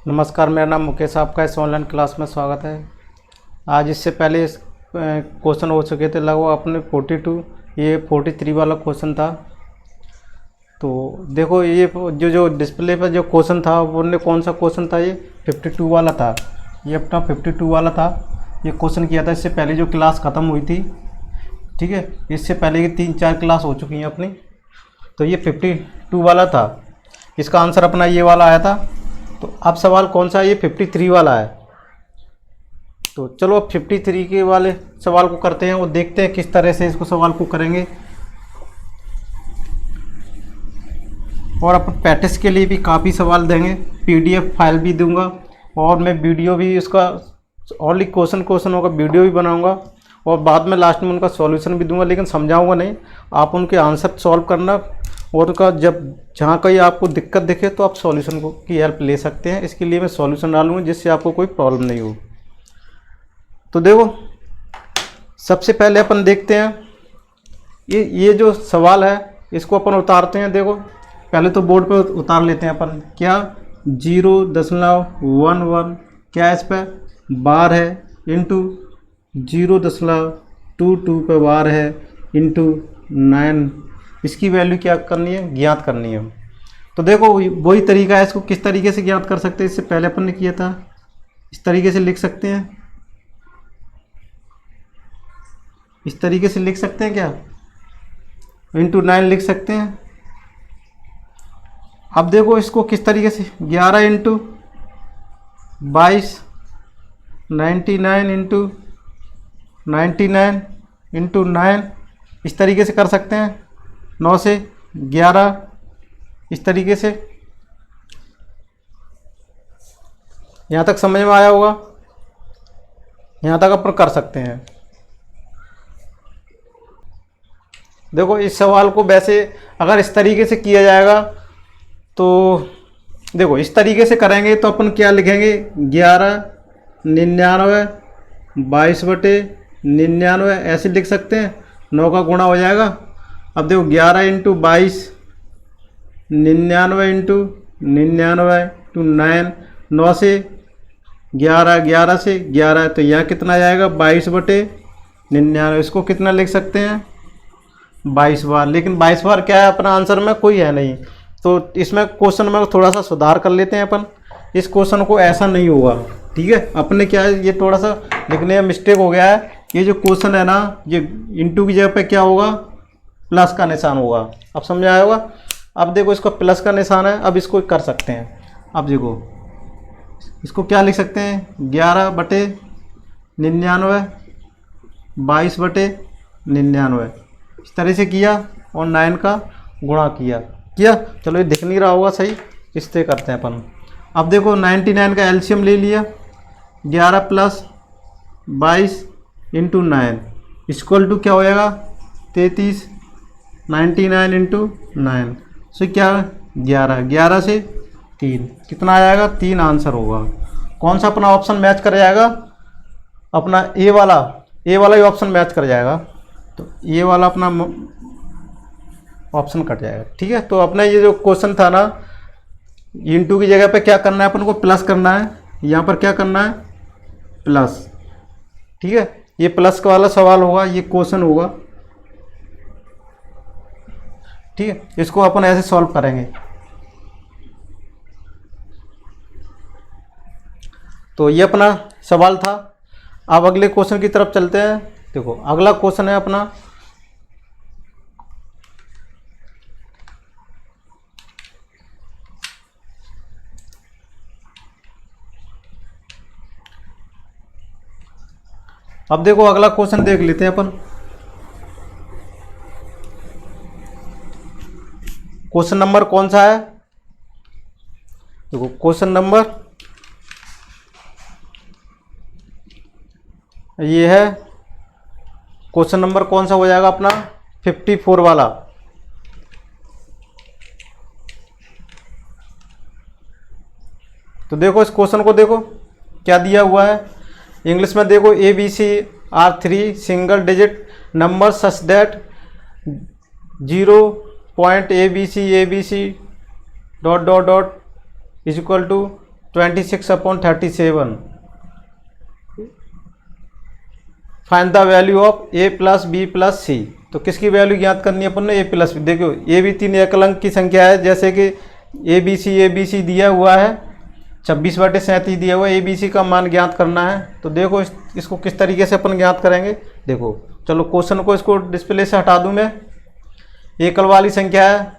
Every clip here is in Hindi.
नमस्कार, मेरा नाम मुकेश, आपका इस ऑनलाइन क्लास में स्वागत है। आज इससे पहले क्वेश्चन हो चुके थे लगभग अपने 42, ये 43 वाला क्वेश्चन था। तो देखो ये जो डिस्प्ले पर जो क्वेश्चन था वो कौन सा क्वेश्चन था, ये 52 वाला था। ये अपना 52 वाला था, ये क्वेश्चन किया था इससे पहले जो क्लास ख़त्म हुई थी। ठीक है, इससे पहले की 3-4 क्लास हो चुकी हैं अपनी। तो ये 52 वाला था, इसका आंसर अपना ये वाला आया था। तो अब सवाल कौन सा है, ये 53 वाला है। तो चलो अब 53 के वाले सवाल को करते हैं और देखते हैं किस तरह से इसको सवाल को करेंगे। और अपन प्रैक्टिस के लिए भी काफ़ी सवाल देंगे, पीडीएफ फाइल भी दूंगा और मैं वीडियो भी उसका ओनली क्वेश्चन होगा, वीडियो भी बनाऊंगा और बाद में लास्ट में उनका सॉल्यूशन भी दूंगा, लेकिन समझाऊंगा नहीं। आप उनके आंसर सॉल्व करना और उनका जब जहाँ कहीं आपको दिक्कत दिखे तो आप सॉल्यूशन की हेल्प ले सकते हैं। इसके लिए मैं सॉल्यूशन डालूंगा जिससे आपको कोई प्रॉब्लम नहीं हो। तो देखो सबसे पहले अपन देखते हैं ये जो सवाल है इसको अपन उतारते हैं। देखो पहले तो बोर्ड पे उतार लेते हैं अपन, क्या 0.11 क्या इस पर बार है, इंटू 0.22 पे बार है, इंटू 9, इसकी वैल्यू क्या करनी है, ज्ञात करनी है। तो देखो वही तरीका है, इसको किस तरीके से ज्ञात कर सकते हैं, इससे पहले अपन ने किया था। इस तरीके से लिख सकते हैं, इस तरीके से लिख सकते हैं क्या, इंटू 9 लिख सकते हैं। अब देखो इसको किस तरीके से, 11 इंटू 22, 99 इंटू 99 इंटू 9, इस तरीके से कर सकते हैं। 9 से 11 इस तरीके से। यहाँ तक समझ में आया होगा, यहाँ तक अपन कर सकते हैं। देखो इस सवाल को वैसे अगर इस तरीके से किया जाएगा तो देखो इस तरीके से करेंगे तो अपन क्या लिखेंगे, 1199 22/99 ऐसे लिख सकते हैं। 9 का गुणा हो जाएगा। अब देखो 11 इंटू 22, 99 इंटू 99 टू 9, 9 से 11, 11 से 11, तो यहाँ कितना जाएगा 22/99। इसको कितना लिख सकते हैं, 22 बार। लेकिन 22 बार क्या है अपना आंसर में कोई है नहीं, तो इसमें क्वेश्चन में थोड़ा सा सुधार कर लेते हैं अपन। इस क्वेश्चन को ऐसा नहीं होगा, ठीक है। अपने क्या है, ये थोड़ा सा लिखने में मिस्टेक हो गया है। ये जो क्वेश्चन है ना, ये इंटू की जगह पे क्या होगा, प्लस का निशान होगा। अब समझ आया होगा। अब देखो इसको प्लस का निशान है, अब इसको कर सकते हैं। अब देखो इसको क्या लिख सकते हैं, 11/99 22/99 इस तरह से किया और 9 का गुणा किया। चलो ये दिख नहीं रहा होगा सही, इससे करते हैं अपन। अब देखो 99 का एलसीएम ले लिया, 11 + 22 इंटू 9 इक्वल टू क्या हो जाएगा 33, 99 इंटू 9 से क्या 11, 11 से 3 कितना आ जाएगा, 3 आंसर होगा। कौन सा अपना ऑप्शन मैच कर जाएगा, अपना ए वाला ही ऑप्शन मैच कर जाएगा। तो ये वाला अपना ऑप्शन कट जाएगा, ठीक है। तो अपना ये जो क्वेश्चन था ना, इंटू की जगह पे क्या करना है अपन को, प्लस करना है। यहाँ पर क्या करना है, प्लस, ठीक है। ये प्लस का वाला सवाल होगा, ये क्वेश्चन होगा, ठीक है। इसको अपन ऐसे सॉल्व करेंगे। तो ये अपना सवाल था। अब अगले क्वेश्चन की तरफ चलते हैं। देखो अगला क्वेश्चन है अपना, अब देखो अगला क्वेश्चन देख लेते हैं अपन। क्वेश्चन नंबर कौन सा है, देखो क्वेश्चन नंबर ये है। क्वेश्चन नंबर कौन सा हो जाएगा अपना, 54 वाला। तो देखो इस क्वेश्चन को देखो क्या दिया हुआ है। इंग्लिश में देखो, ABC are 3 single digit number such that 0.ABC ABC ... is equal to 26/37। Find the value of a plus B plus C. तो किसकी वैल्यू ज्ञात करनी है अपन ने? a plus B. देखो ये भी 3 एकल अंक की संख्या है, जैसे कि ए बी सी दिया हुआ है, 26/37 दिया हुआ है, ए बी सी का मान ज्ञात करना है। तो देखो इसको किस तरीके से अपन ज्ञात करेंगे। देखो चलो क्वेश्चन को इसको डिस्प्ले से हटा दूं मैं, एकल वाली संख्या है,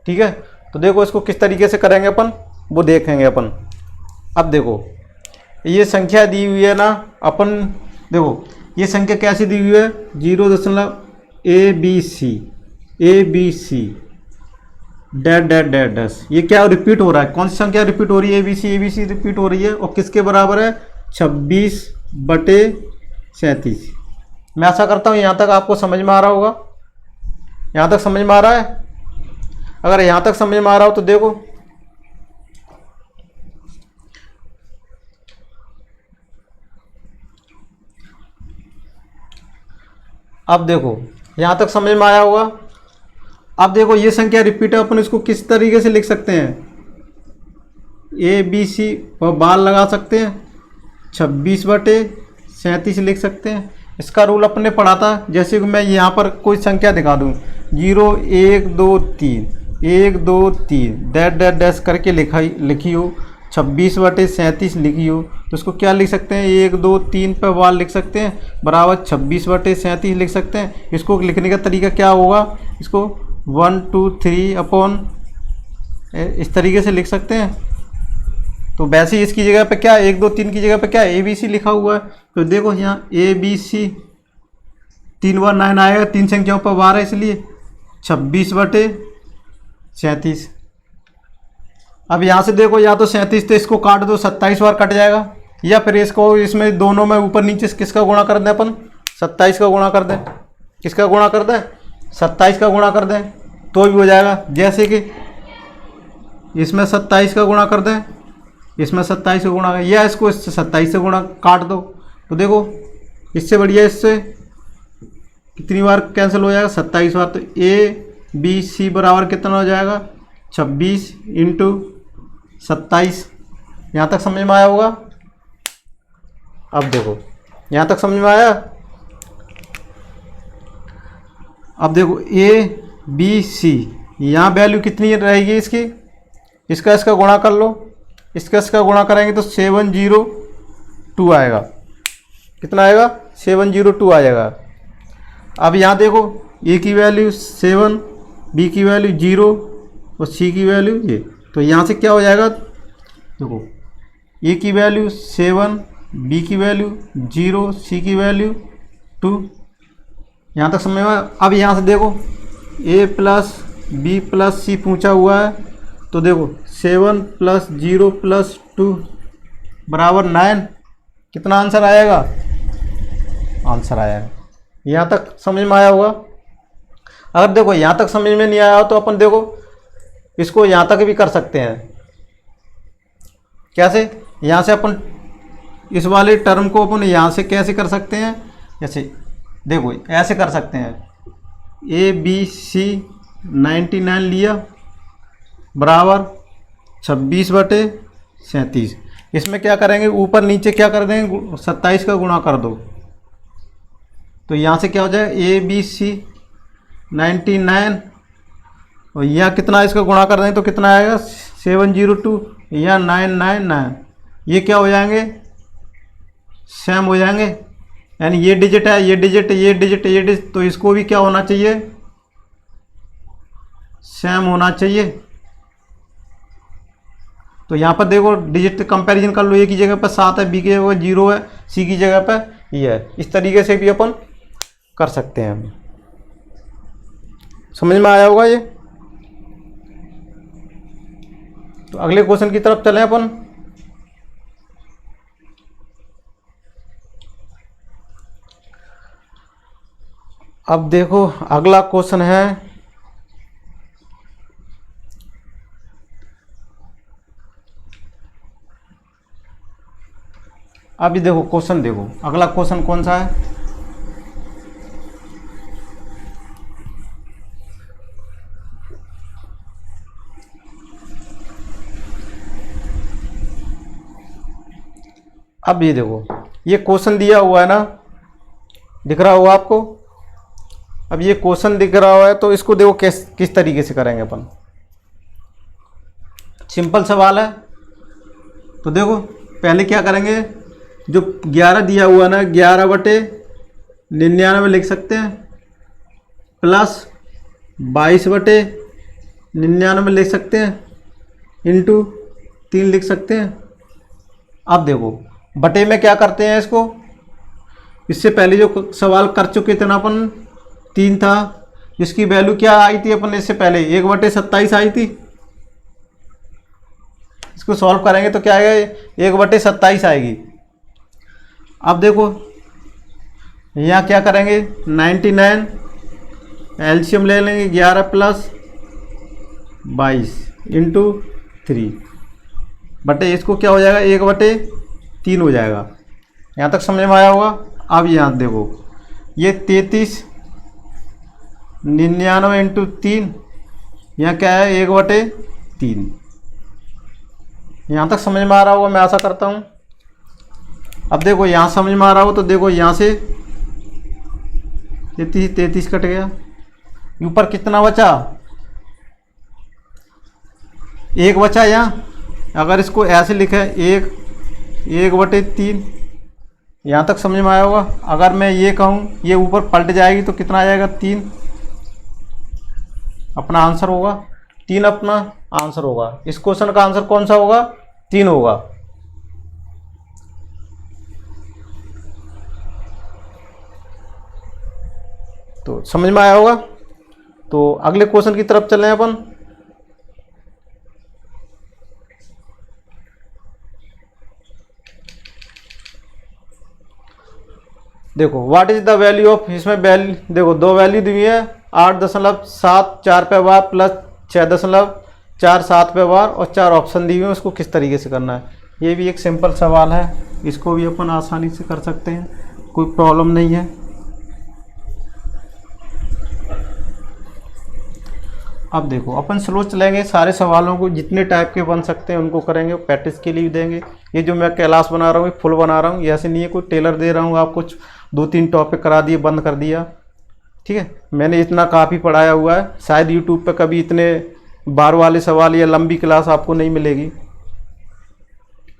ठीक है। तो देखो इसको किस तरीके से करेंगे अपन, वो देखेंगे अपन। अब देखो ये संख्या दी हुई है ना, अपन देखो ये संख्या कैसी दी हुई है, 0.ABC that that that dash. ये क्या रिपीट हो रहा है, कौन सी संख्या रिपीट हो रही है? ए बी सी रिपीट हो रही है, और किसके बराबर है? 26/37। मैं आशा करता हूँ यहाँ तक आपको समझ में आ रहा होगा। यहाँ तक समझ में आ रहा है? अगर यहाँ तक समझ में आ रहा हो तो देखो, अब देखो यहाँ तक समझ में आया होगा। अब देखो ये संख्या रिपीट है, अपन इसको किस तरीके से लिख सकते हैं? ए बी सी और बाल लगा सकते हैं, 26/37 लिख सकते हैं। इसका रूल अपन ने पढ़ा था, जैसे कि मैं यहाँ पर कोई संख्या दिखा दूँ, 0 1 2 3 1 2 3 डैश डैश डैश करके लिखी हो, 26/37 लिखी हो, तो इसको क्या लिख सकते हैं? 1 2 3 पे बाल लिख सकते हैं, बराबर 26/37 लिख सकते हैं। इसको लिखने का तरीका क्या होगा? इसको 1 2 3 अपॉन इस तरीके से लिख सकते हैं। तो वैसे ही इसकी जगह पे क्या है, 1 2 3 की जगह पे क्या है? ए बी सी लिखा हुआ है। तो देखो यहाँ ए बी सी 3 बार 9 आएगा, 3 संख्याओं पर बार है, इसलिए 26/37। अब यहाँ से देखो, या तो 37 तो इसको काट दो, 27 बार कट जाएगा, या फिर इसको इसमें दोनों में ऊपर नीचे किसका गुणा कर दें अपन? 27 का गुणा कर दें। किसका गुणा कर दें? 27 का गुणा कर दें तो भी हो जाएगा। जैसे कि इसमें 27 का गुणा कर दें, इसमें 27 का गुणा, या इसको इससे 27 से गुणा काट दो, तो देखो इससे बढ़िया इससे कितनी बार कैंसिल हो जाएगा? 27 बार। तो ए बी सी बराबर कितना हो जाएगा? 26 × 27। यहाँ तक समझ में आया होगा। अब देखो यहाँ तक समझ में आया। अब देखो ए बी सी, यहाँ वैल्यू कितनी रहेगी इसकी? इसका गुणा कर लो, इसका गुणा करेंगे तो 702 आएगा। कितना आएगा? 702 आ जाएगा। अब यहाँ देखो ए की वैल्यू 7, बी की वैल्यू 0 और सी की वैल्यू ये, तो यहाँ से क्या हो जाएगा? देखो ए की वैल्यू 7, बी की वैल्यू 0, सी की वैल्यू 2। यहाँ तक समझ में आया। अब यहाँ से देखो ए प्लस बी प्लस सी पूछा हुआ है, तो देखो 7 + 0 + 2 बराबर 9। कितना आंसर आएगा? आंसर आएगा। यहाँ तक समझ में आया होगा। अगर देखो यहाँ तक समझ में नहीं आया तो अपन देखो इसको यहाँ तक भी कर सकते हैं। कैसे? यहाँ से अपन इस वाले टर्म को अपन यहाँ से कैसे कर सकते हैं? जैसे देखो ऐसे कर सकते हैं, ए बी सी 99 लिया बराबर 26/37। इसमें क्या करेंगे? ऊपर नीचे क्या कर देंगे? 27 का गुणा कर दो, तो यहाँ से क्या हो जाएगा? ए बी सी 99 और यहाँ कितना इसका गुणा कर दें तो कितना आएगा? 702 या 999। ये क्या हो जाएंगे? सेम हो जाएंगे। यानी ये डिजिट है, ये डिजिट, ये डिजिट, ये डिजिट, तो इसको भी क्या होना चाहिए? सेम होना चाहिए। तो यहाँ पर देखो डिजिट कंपैरिजन कर लो, ए की जगह पर 7 है, बी की जगह पर 0 है, सी की जगह पर ये है। इस तरीके से भी अपन कर सकते हैं। समझ में आया होगा ये। तो अगले क्वेश्चन की तरफ चलें अपन। अब देखो अगला क्वेश्चन है, अभी देखो क्वेश्चन देखो, अगला क्वेश्चन कौन सा है? अब ये देखो, ये क्वेश्चन दिया हुआ है ना, दिख रहा होगा आपको। अब ये क्वेश्चन दिख रहा हुआ है तो इसको देखो किस तरीके से करेंगे अपन। सिंपल सवाल है। तो देखो पहले क्या करेंगे, जो 11 दिया हुआ है ना, 11/99 लिख सकते हैं, प्लस 22/99 लिख सकते हैं, इंटू 3 लिख सकते हैं। अब देखो बटे में क्या करते हैं इसको, इससे पहले जो सवाल कर चुके थे ना अपन, 3 था, इसकी वैल्यू क्या आई थी अपन इससे पहले, 1/27 आई थी। इसको सॉल्व करेंगे तो क्या आएगा, 1/27 आएगी। अब देखो यहाँ क्या करेंगे, 99 एलसीएम ले लेंगे, 11 प्लस 22 इंटू 3 बटे इसको क्या हो जाएगा, 1/3 हो जाएगा। यहाँ तक समझ में आया होगा। अब यहाँ देखो ये 3399 इंटू 3, यहाँ क्या है, 1/3। यहाँ तक समझ में आ रहा होगा, मैं आशा करता हूँ। अब देखो यहाँ समझ में आ रहा हो तो देखो यहाँ से 33 कट गया, ऊपर कितना बचा, 1 बचा। यहाँ अगर इसको ऐसे लिखे 1/3, यहाँ तक समझ में आया होगा। अगर मैं ये कहूँ ये ऊपर पलट जाएगी तो कितना आ जाएगा, 3 अपना आंसर होगा। 3 अपना आंसर होगा। इस क्वेश्चन का आंसर कौन सा होगा, 3 होगा। तो समझ में आया होगा। तो अगले क्वेश्चन की तरफ चलें अपन। देखो what is the value of, इसमें वैल्यू देखो 2 वैल्यू दी हुई है, 8.74 पे बार प्लस 6.47 पे बार, और 4 ऑप्शन दी हुई है। उसको किस तरीके से करना है, ये भी एक सिंपल सवाल है, इसको भी अपन आसानी से कर सकते हैं, कोई प्रॉब्लम नहीं है। अब देखो अपन स्लो चलेंगे, सारे सवालों को जितने टाइप के बन सकते हैं उनको करेंगे, प्रैक्टिस के लिए भी देंगे। ये जो मैं क्लास बना रहा हूँ फुल बना रहा हूँ, ऐसे नहीं है कोई टेलर दे रहा हूँ आपको 2-3 टॉपिक करा दिए बंद कर दिया, ठीक है। मैंने इतना काफ़ी पढ़ाया हुआ है, शायद यूट्यूब पे कभी इतने बार वाले सवाल या लंबी क्लास आपको नहीं मिलेगी।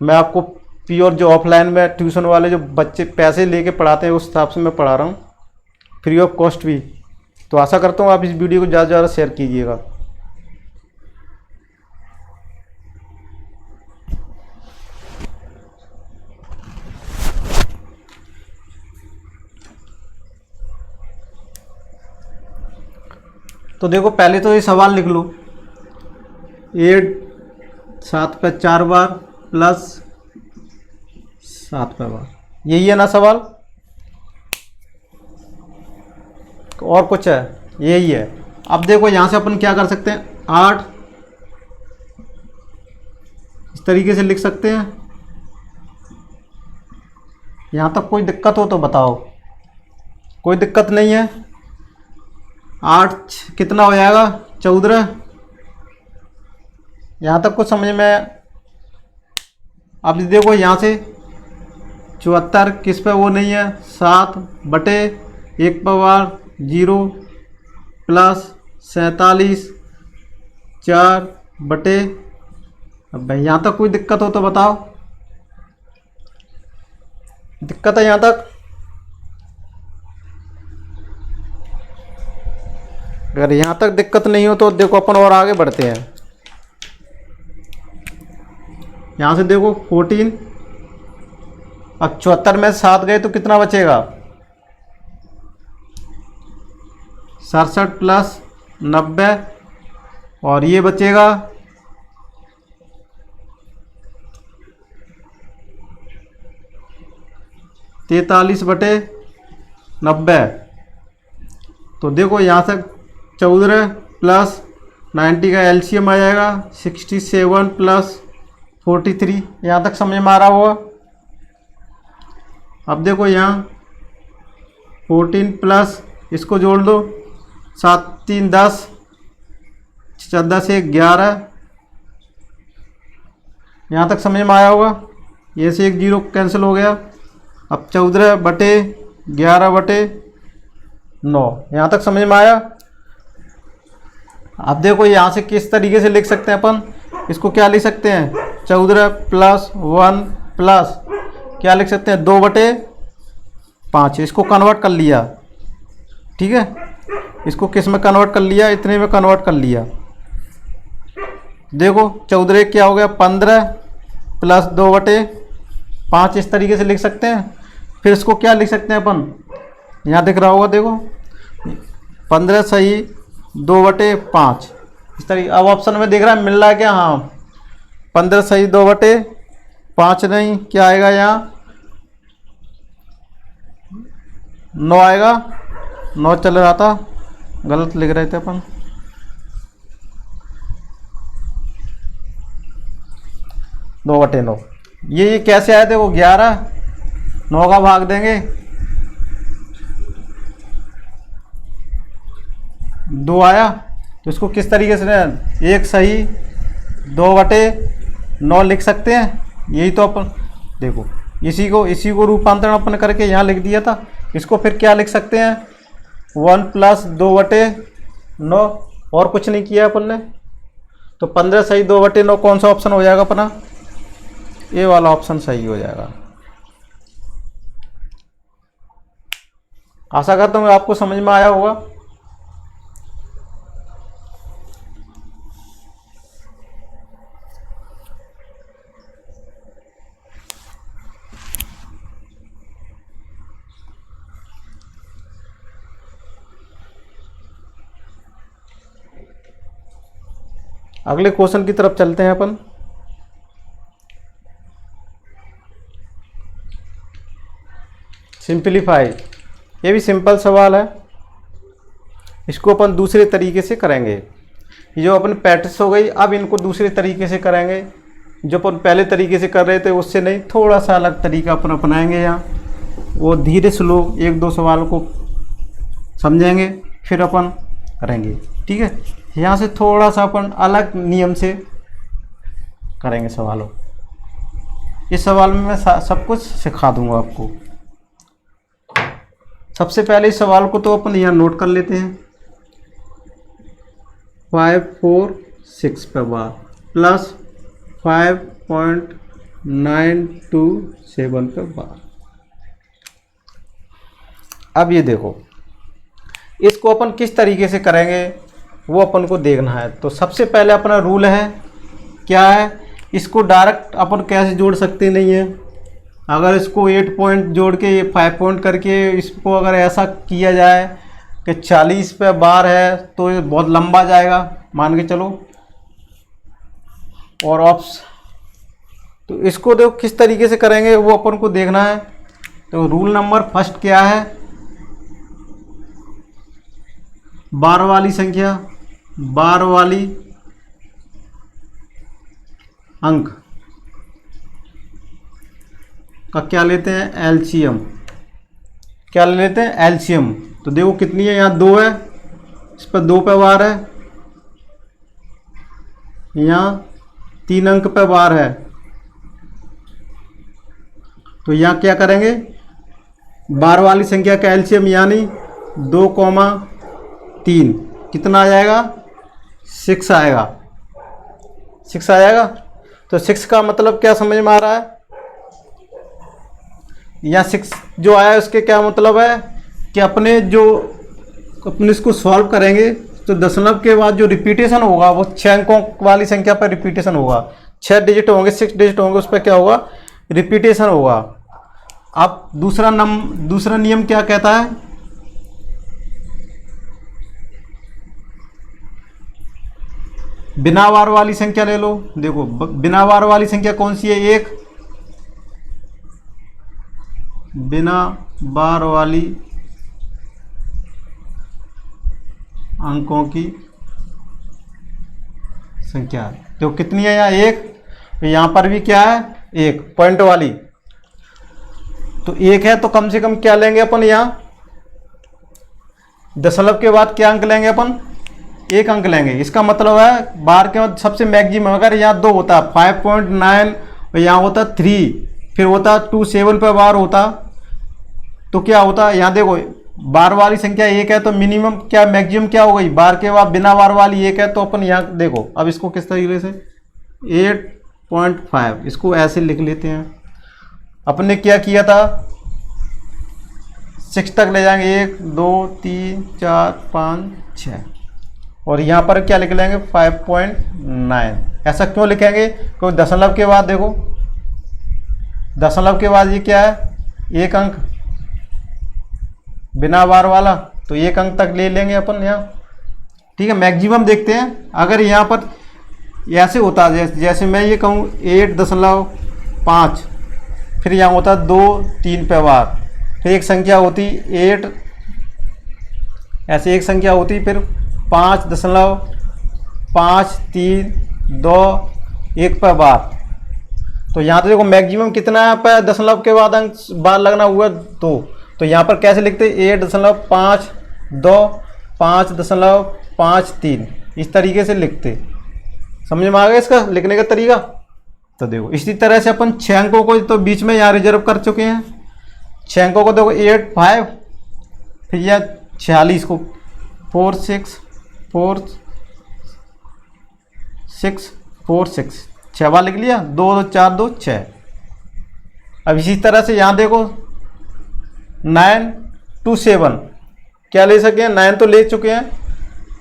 मैं आपको प्योर जो ऑफलाइन में ट्यूशन वाले जो बच्चे पैसे लेके पढ़ाते हैं उस हिसाब से मैं पढ़ा रहा हूँ, फ्री ऑफ कॉस्ट भी। तो आशा करता हूँ आप इस वीडियो को ज़्यादा से ज़्यादा शेयर कीजिएगा। तो देखो पहले तो ये सवाल लिख लो, 8 7 पे 4 बार प्लस 7 पे बार, यही है ना सवाल, और कुछ है, यही है। अब देखो यहाँ से अपन क्या कर सकते हैं, 8 इस तरीके से लिख सकते हैं। यहाँ तक कोई दिक्कत हो तो बताओ, कोई दिक्कत नहीं है। 8 कितना हो जाएगा, 14। यहाँ तक कुछ समझ में। अब देखो यहाँ से 74 किस पे वो नहीं है, 7/1 पे बार 0 प्लस 47 4/। अब भाई यहाँ तक कोई दिक्कत हो तो बताओ, दिक्कत है यहाँ तक? अगर यहाँ तक दिक्कत नहीं हो तो देखो अपन और आगे बढ़ते हैं। यहाँ से देखो 14, अब 74 में 7 गए तो कितना बचेगा, 67 प्लस 90, और ये बचेगा 43/90। तो देखो यहाँ से 14 प्लस 90 का एलसीएम आ जाएगा 67 प्लस 43। यहाँ तक समझ में आ रहा होगा। अब देखो यहाँ 14 प्लस इसको जोड़ दो, 7 3 10, 14 से 11। यहाँ तक समझ में आया होगा। ये से एक जीरो कैंसिल हो गया। अब 14/11/9, यहाँ तक समझ में आया। अब देखो यहाँ से किस तरीके से लिख सकते हैं अपन इसको, क्या लिख सकते हैं 14 + 1 प्लस क्या लिख सकते हैं 2/5। इसको कन्वर्ट कर लिया, ठीक है, इसको किस में कन्वर्ट कर लिया, इतने में कन्वर्ट कर लिया। देखो 14 क्या हो गया 15 + 2/5, इस तरीके से लिख सकते हैं। फिर इसको क्या लिख सकते हैं अपन, यहाँ दिख रहा होगा, देखो 15 सही 2/5 इस तरीके। अब ऑप्शन में दिख रहा है मिल रहा है क्या, हाँ 15 सही 2/5 नहीं, क्या आएगा यहाँ 9 आएगा। 9 चल रहा था, गलत लिख रहे थे अपन। दो बटे 9 ये कैसे आया, देखो 11, 9 का भाग देंगे 2 आया। तो इसको किस तरीके से एक सही 2/9 लिख सकते हैं। यही तो अपन देखो इसी को रूपांतरण अपन करके यहाँ लिख दिया था। इसको फिर क्या लिख सकते हैं 1 + 2/9, और कुछ नहीं किया अपन ने। तो 15 सही 2/9 कौन सा ऑप्शन हो जाएगा अपना, ये वाला ऑप्शन सही हो जाएगा। आशा करता हूँ आपको समझ में आया होगा। अगले क्वेश्चन की तरफ चलते हैं अपन। सिंपलीफाई, ये भी सिंपल सवाल है। इसको अपन दूसरे तरीके से करेंगे। ये जो अपन प्रैक्टिस हो गई, अब इनको दूसरे तरीके से करेंगे। जो अपन पहले तरीके से कर रहे थे उससे नहीं, थोड़ा सा अलग तरीका अपन अपनाएंगे। यहाँ वो धीरे स्लो 1-2 सवाल को समझेंगे, फिर अपन करेंगे, ठीक है। यहाँ से थोड़ा सा अपन अलग नियम से करेंगे सवालों। इस सवाल में मैं सब कुछ सिखा दूंगा आपको। सबसे पहले इस सवाल को तो अपन यहाँ नोट कर लेते हैं। 546 पे बार प्लस 5.927 पे बार। अब ये देखो इसको अपन किस तरीके से करेंगे वो अपन को देखना है। तो सबसे पहले अपना रूल है क्या है, इसको डायरेक्ट अपन कैसे जोड़ सकते नहीं है। अगर इसको 8 पॉइंट जोड़ के 5 पॉइंट करके इसको अगर ऐसा किया जाए कि 40 पे बार है तो ये बहुत लंबा जाएगा, मान के चलो। और तो इसको देखो किस तरीके से करेंगे वो अपन को देखना है। तो रूल नंबर फर्स्ट क्या है, बार वाली संख्या, बार वाली अंक का क्या लेते हैं एलसीएम। क्या लेते हैं एलसीएम। तो देखो कितनी है, यहाँ 2 है, इस पर 2 पे बार है, यहाँ 3 अंक पे बार है। तो यहाँ क्या करेंगे, बार वाली संख्या का एलसीएम यानी 2,3 कितना आ जाएगा 6 आएगा। 6 आ जाएगा। तो 6 का मतलब क्या समझ में आ रहा है, यहाँ 6 जो आया उसके क्या मतलब है कि अपने इसको सॉल्व करेंगे तो दशमलव के बाद जो रिपीटेशन होगा वो 6 अंकों वाली संख्या पर रिपीटेशन होगा। 6 डिजिट होंगे, 6 डिजिट होंगे, उस पर क्या होगा रिपीटेशन होगा। अब दूसरा नियम क्या कहता है, बिना बार वाली संख्या ले लो। देखो बिना बार वाली संख्या कौन सी है, 1 बिना बार वाली अंकों की संख्या। तो कितनी है यहाँ 1, तो यहाँ पर भी क्या है 1 पॉइंट वाली। तो 1 है तो कम से कम क्या लेंगे अपन, यहाँ दशमलव के बाद क्या अंक लेंगे अपन, 1 अंक लेंगे। इसका मतलब है बार के बाद सबसे मैक्सिमम अगर यहाँ 2 होता 5.9 और यहाँ होता 3, फिर होता 2 7 पे बार होता, तो क्या होता, यहाँ देखो बार वाली संख्या एक है तो मिनिमम क्या मैक्सिमम क्या हो गई, बार के बाद बिना बार वाली एक है, तो अपन यहाँ देखो अब इसको किस तरीके से 8.5 इसको ऐसे लिख लेते हैं। अपने क्या किया था 6 तक ले जाएंगे, 1 2 3 4 5 6, और यहाँ पर क्या लिख लेंगे 5.9। ऐसा क्यों लिखेंगे, क्योंकि दशमलव के बाद देखो, दशमलव के बाद ये क्या है, एक अंक बिना बार वाला, तो एक अंक तक ले लेंगे अपन यहाँ। ठीक है, मैक्सिमम देखते हैं। अगर यहाँ पर ऐसे होता जैसे मैं ये कहूँ 8.5, फिर यहाँ होता 2 3 पे बार, फिर एक संख्या होती 8, ऐसे एक संख्या होती, फिर 5.5 3 2 1 पे बार, तो यहाँ तो देखो मैक्सिमम कितना है पे दशमलव के बाद अंक बार लगना हुआ 2, तो यहाँ पर कैसे लिखते 8.52 5.53 इस तरीके से लिखते। समझ में आ गया इसका लिखने का तरीका। तो देखो इसी तरह से अपन 6 अंकों को तो बीच में यहाँ रिजर्व कर चुके हैं। 6 अंकों को देखो 8 5, फिर यह 46 को 4 6 4 6 4 6 6 बार लिख लिया, 2 2 4 2 6। अब इसी तरह से यहाँ देखो 9 2 7 क्या ले सके, 9 तो ले चुके हैं,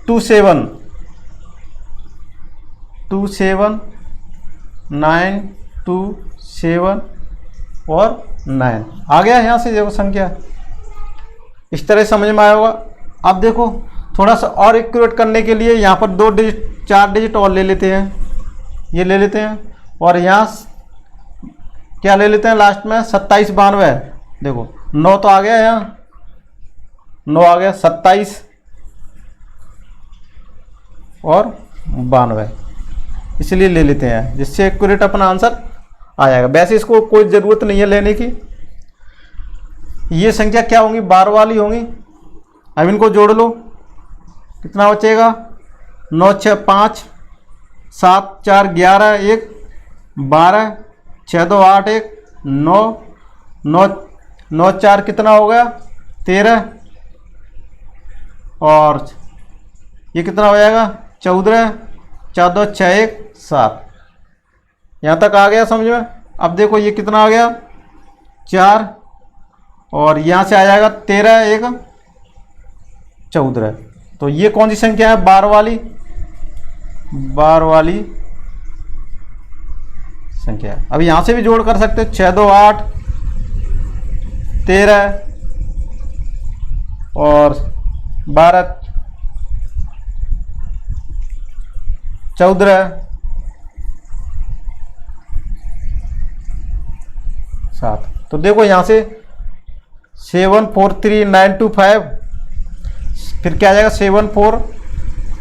2 7 2 7 9 2 7 और 9 आ गया। यहाँ से देखो संख्या इस तरह समझ में आया होगा। अब देखो थोड़ा सा और एक्यूरेट करने के लिए यहाँ पर 2 डिजिट 4 डिजिट और ले लेते हैं, ये ले लेते हैं, और यहाँ क्या ले लेते हैं लास्ट में 27 92। देखो 9 तो आ गया, यहाँ 9 आ गया, 27 और 92 इसलिए ले लेते हैं, जिससे एक्यूरेट अपना आंसर आ जाएगा। वैसे इसको कोई ज़रूरत नहीं है लेने की। ये संख्या क्या होंगी, बार वाली होंगी। अब इनको जोड़ लो, कितना बचेगा 9 6 5 7 4 11 1 12 6 2 8 1 9 9 9 4 कितना हो गया 13, और ये कितना हो जाएगा 14 4 2 6 1 7। यहाँ तक आ गया समझ में। अब देखो ये कितना आ गया 4, और यहाँ से आ जाएगा 13 1 14। तो ये कौन सी संख्या है, बार वाली संख्या है। अब यहाँ से भी जोड़ कर सकते हो, 6 2 8 13 और 12 14 7। तो देखो यहाँ से 7 4 3 9 2 5, फिर क्या आ जाएगा 7 4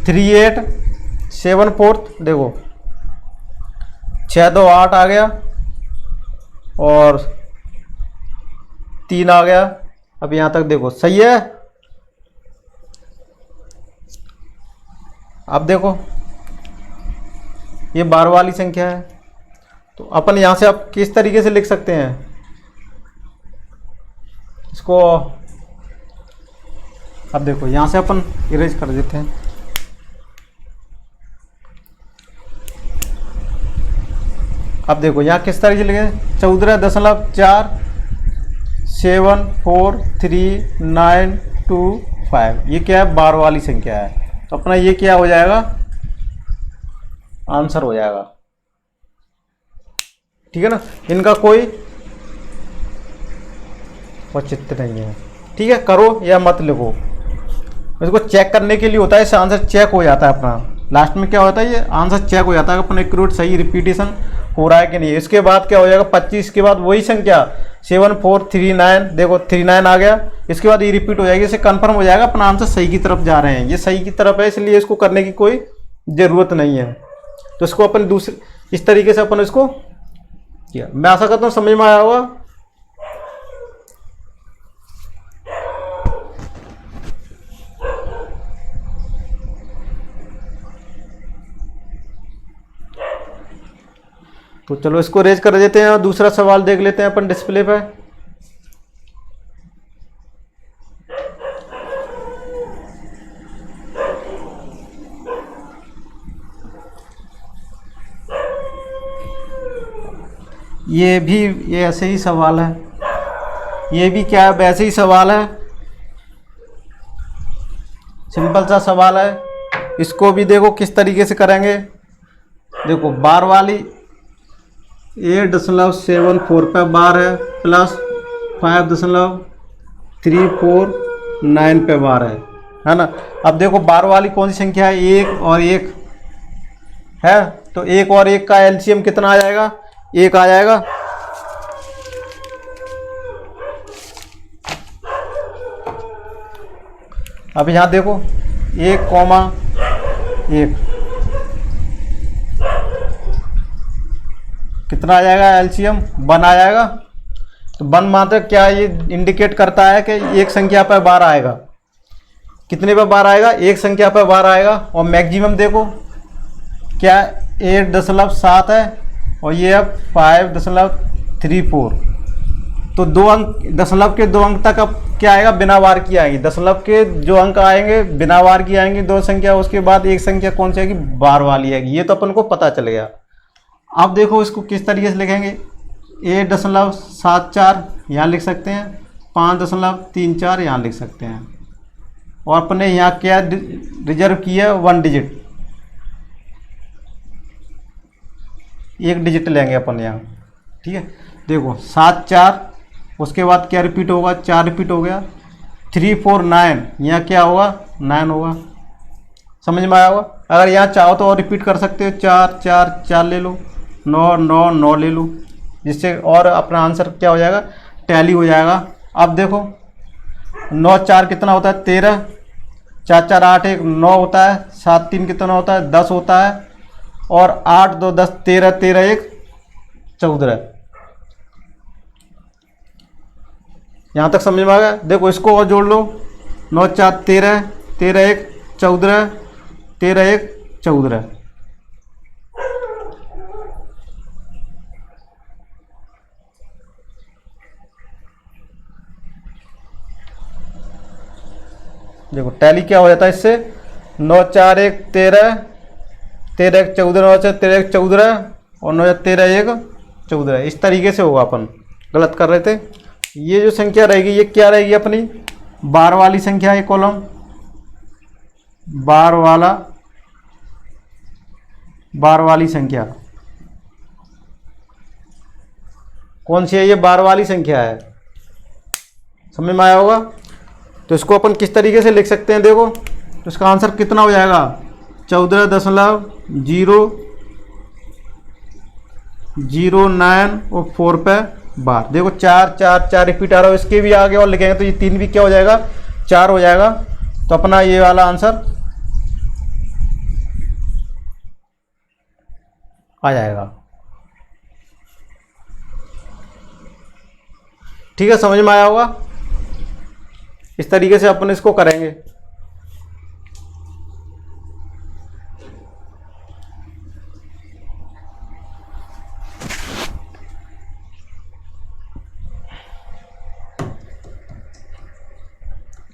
3 8 7 4, देखो 6 2 8 आ गया और 3 आ गया। अब यहाँ तक देखो सही है। अब देखो ये बार वाली संख्या है, तो अपन यहाँ से आप किस तरीके से लिख सकते हैं इसको। अब देखो यहाँ से अपन इरेज कर देते हैं। अब देखो यहाँ किस तरीके से लिखे 14.4 7 4 3 9 2 5, ये क्या है बार वाली संख्या है। तो अपना ये क्या हो जाएगा, आंसर हो जाएगा। ठीक है ना, इनका कोई औचित्य नहीं है। ठीक है, करो या मत लिखो, इसको चेक करने के लिए होता है, इससे आंसर चेक हो जाता है अपना। लास्ट में क्या होता है, ये आंसर चेक हो जाता है अपना एक्यूरेट सही रिपीटेशन हो रहा है कि नहीं। इसके बाद क्या हो जाएगा 25 के बाद वही संख्या 7 4 3 9, देखो 3 9 आ गया, इसके बाद ये रिपीट हो जाएगी, इससे कंफर्म हो जाएगा अपना आंसर सही की तरफ जा रहे हैं। ये सही की तरफ है, इसलिए इसको करने की कोई ज़रूरत नहीं है। तो इसको अपन दूसरे इस तरीके से अपन इसको किया। मैं आशा करता हूँ समझ में आया होगा। तो चलो इसको रेज कर देते हैं और दूसरा सवाल देख लेते हैं अपन डिस्प्ले पे। ये ऐसे ही सवाल है, ये भी क्या है, वैसे ही सवाल है, सिंपल सा सवाल है। इसको भी देखो किस तरीके से करेंगे। देखो बार वाली 8.74 पे बार है प्लस 5.349 पे बार है ना। अब देखो बार वाली कौन सी संख्या है, 1 और 1 है, तो 1 और 1 का एलसीएम कितना आ जाएगा, 1 आ जाएगा। अब यहाँ देखो 1,1 कितना आ जाएगा, एलसीएम 1 आ जाएगा। तो 1 मात्र क्या ये इंडिकेट करता है कि एक संख्या पर बार आएगा। कितने पर बार आएगा, एक संख्या पर बार आएगा। और मैक्सिमम देखो क्या 8.7 है और ये अब 5.34। तो 2 अंक, दशमलव के 2 अंक तक अब क्या आएगा, बिना बार की आएंगी। दशमलव के जो अंक आएंगे बिना बार की आएंगी 2 संख्या, उसके बाद एक संख्या कौन सी आएगी, बार वाली आएगी। ये तो अपन को पता चल गया। अब देखो इसको किस तरीके से लिखेंगे, 8.74 यहाँ लिख सकते हैं, 5.34 यहाँ लिख सकते हैं। और अपने यहाँ क्या रिजर्व किया है, 1 डिजिट, 1 डिजिट लेंगे अपन यहाँ, ठीक है। देखो 7 4, उसके बाद क्या रिपीट होगा, 4 रिपीट हो गया, 3 4 9, यहाँ क्या होगा, 9 होगा। समझ में आया होगा। अगर यहाँ चाहो तो और रिपीट कर सकते हो, 4 4 4 ले लो, 9 9 9 ले लो, जिससे और अपना आंसर क्या हो जाएगा, टैली हो जाएगा। अब देखो 9 4 कितना होता है, 13, 4 4 8 1 9 होता है, 7 3 कितना होता है, 10 होता है, और 8 2 10 13 13 1 14। यहाँ तक समझ में आ गया। देखो इसको और जोड़ लो, 9 4 13 13 1 14 13 1 14। देखो टैली क्या हो जाता है इससे, 9 4 1 13 13 1 14, 9 4 13 1 14 और 9 4 13 1 14। इस तरीके से होगा, अपन गलत कर रहे थे। ये जो संख्या रहेगी ये क्या रहेगी, अपनी बार वाली संख्या है, कॉलम बार वाली संख्या कौन सी है, ये बार वाली संख्या है। समझ में आया होगा। तो इसको अपन किस तरीके से लिख सकते हैं, देखो तो इसका आंसर कितना हो जाएगा, 14.009 और 4 पे बार। देखो 4 4 4 रिपीट आ रहा है, इसके भी आगे और लिखेंगे तो ये 3 भी क्या हो जाएगा, 4 हो जाएगा। तो अपना ये वाला आंसर आ जाएगा। ठीक है, समझ में आया होगा। इस तरीके से अपन इसको करेंगे।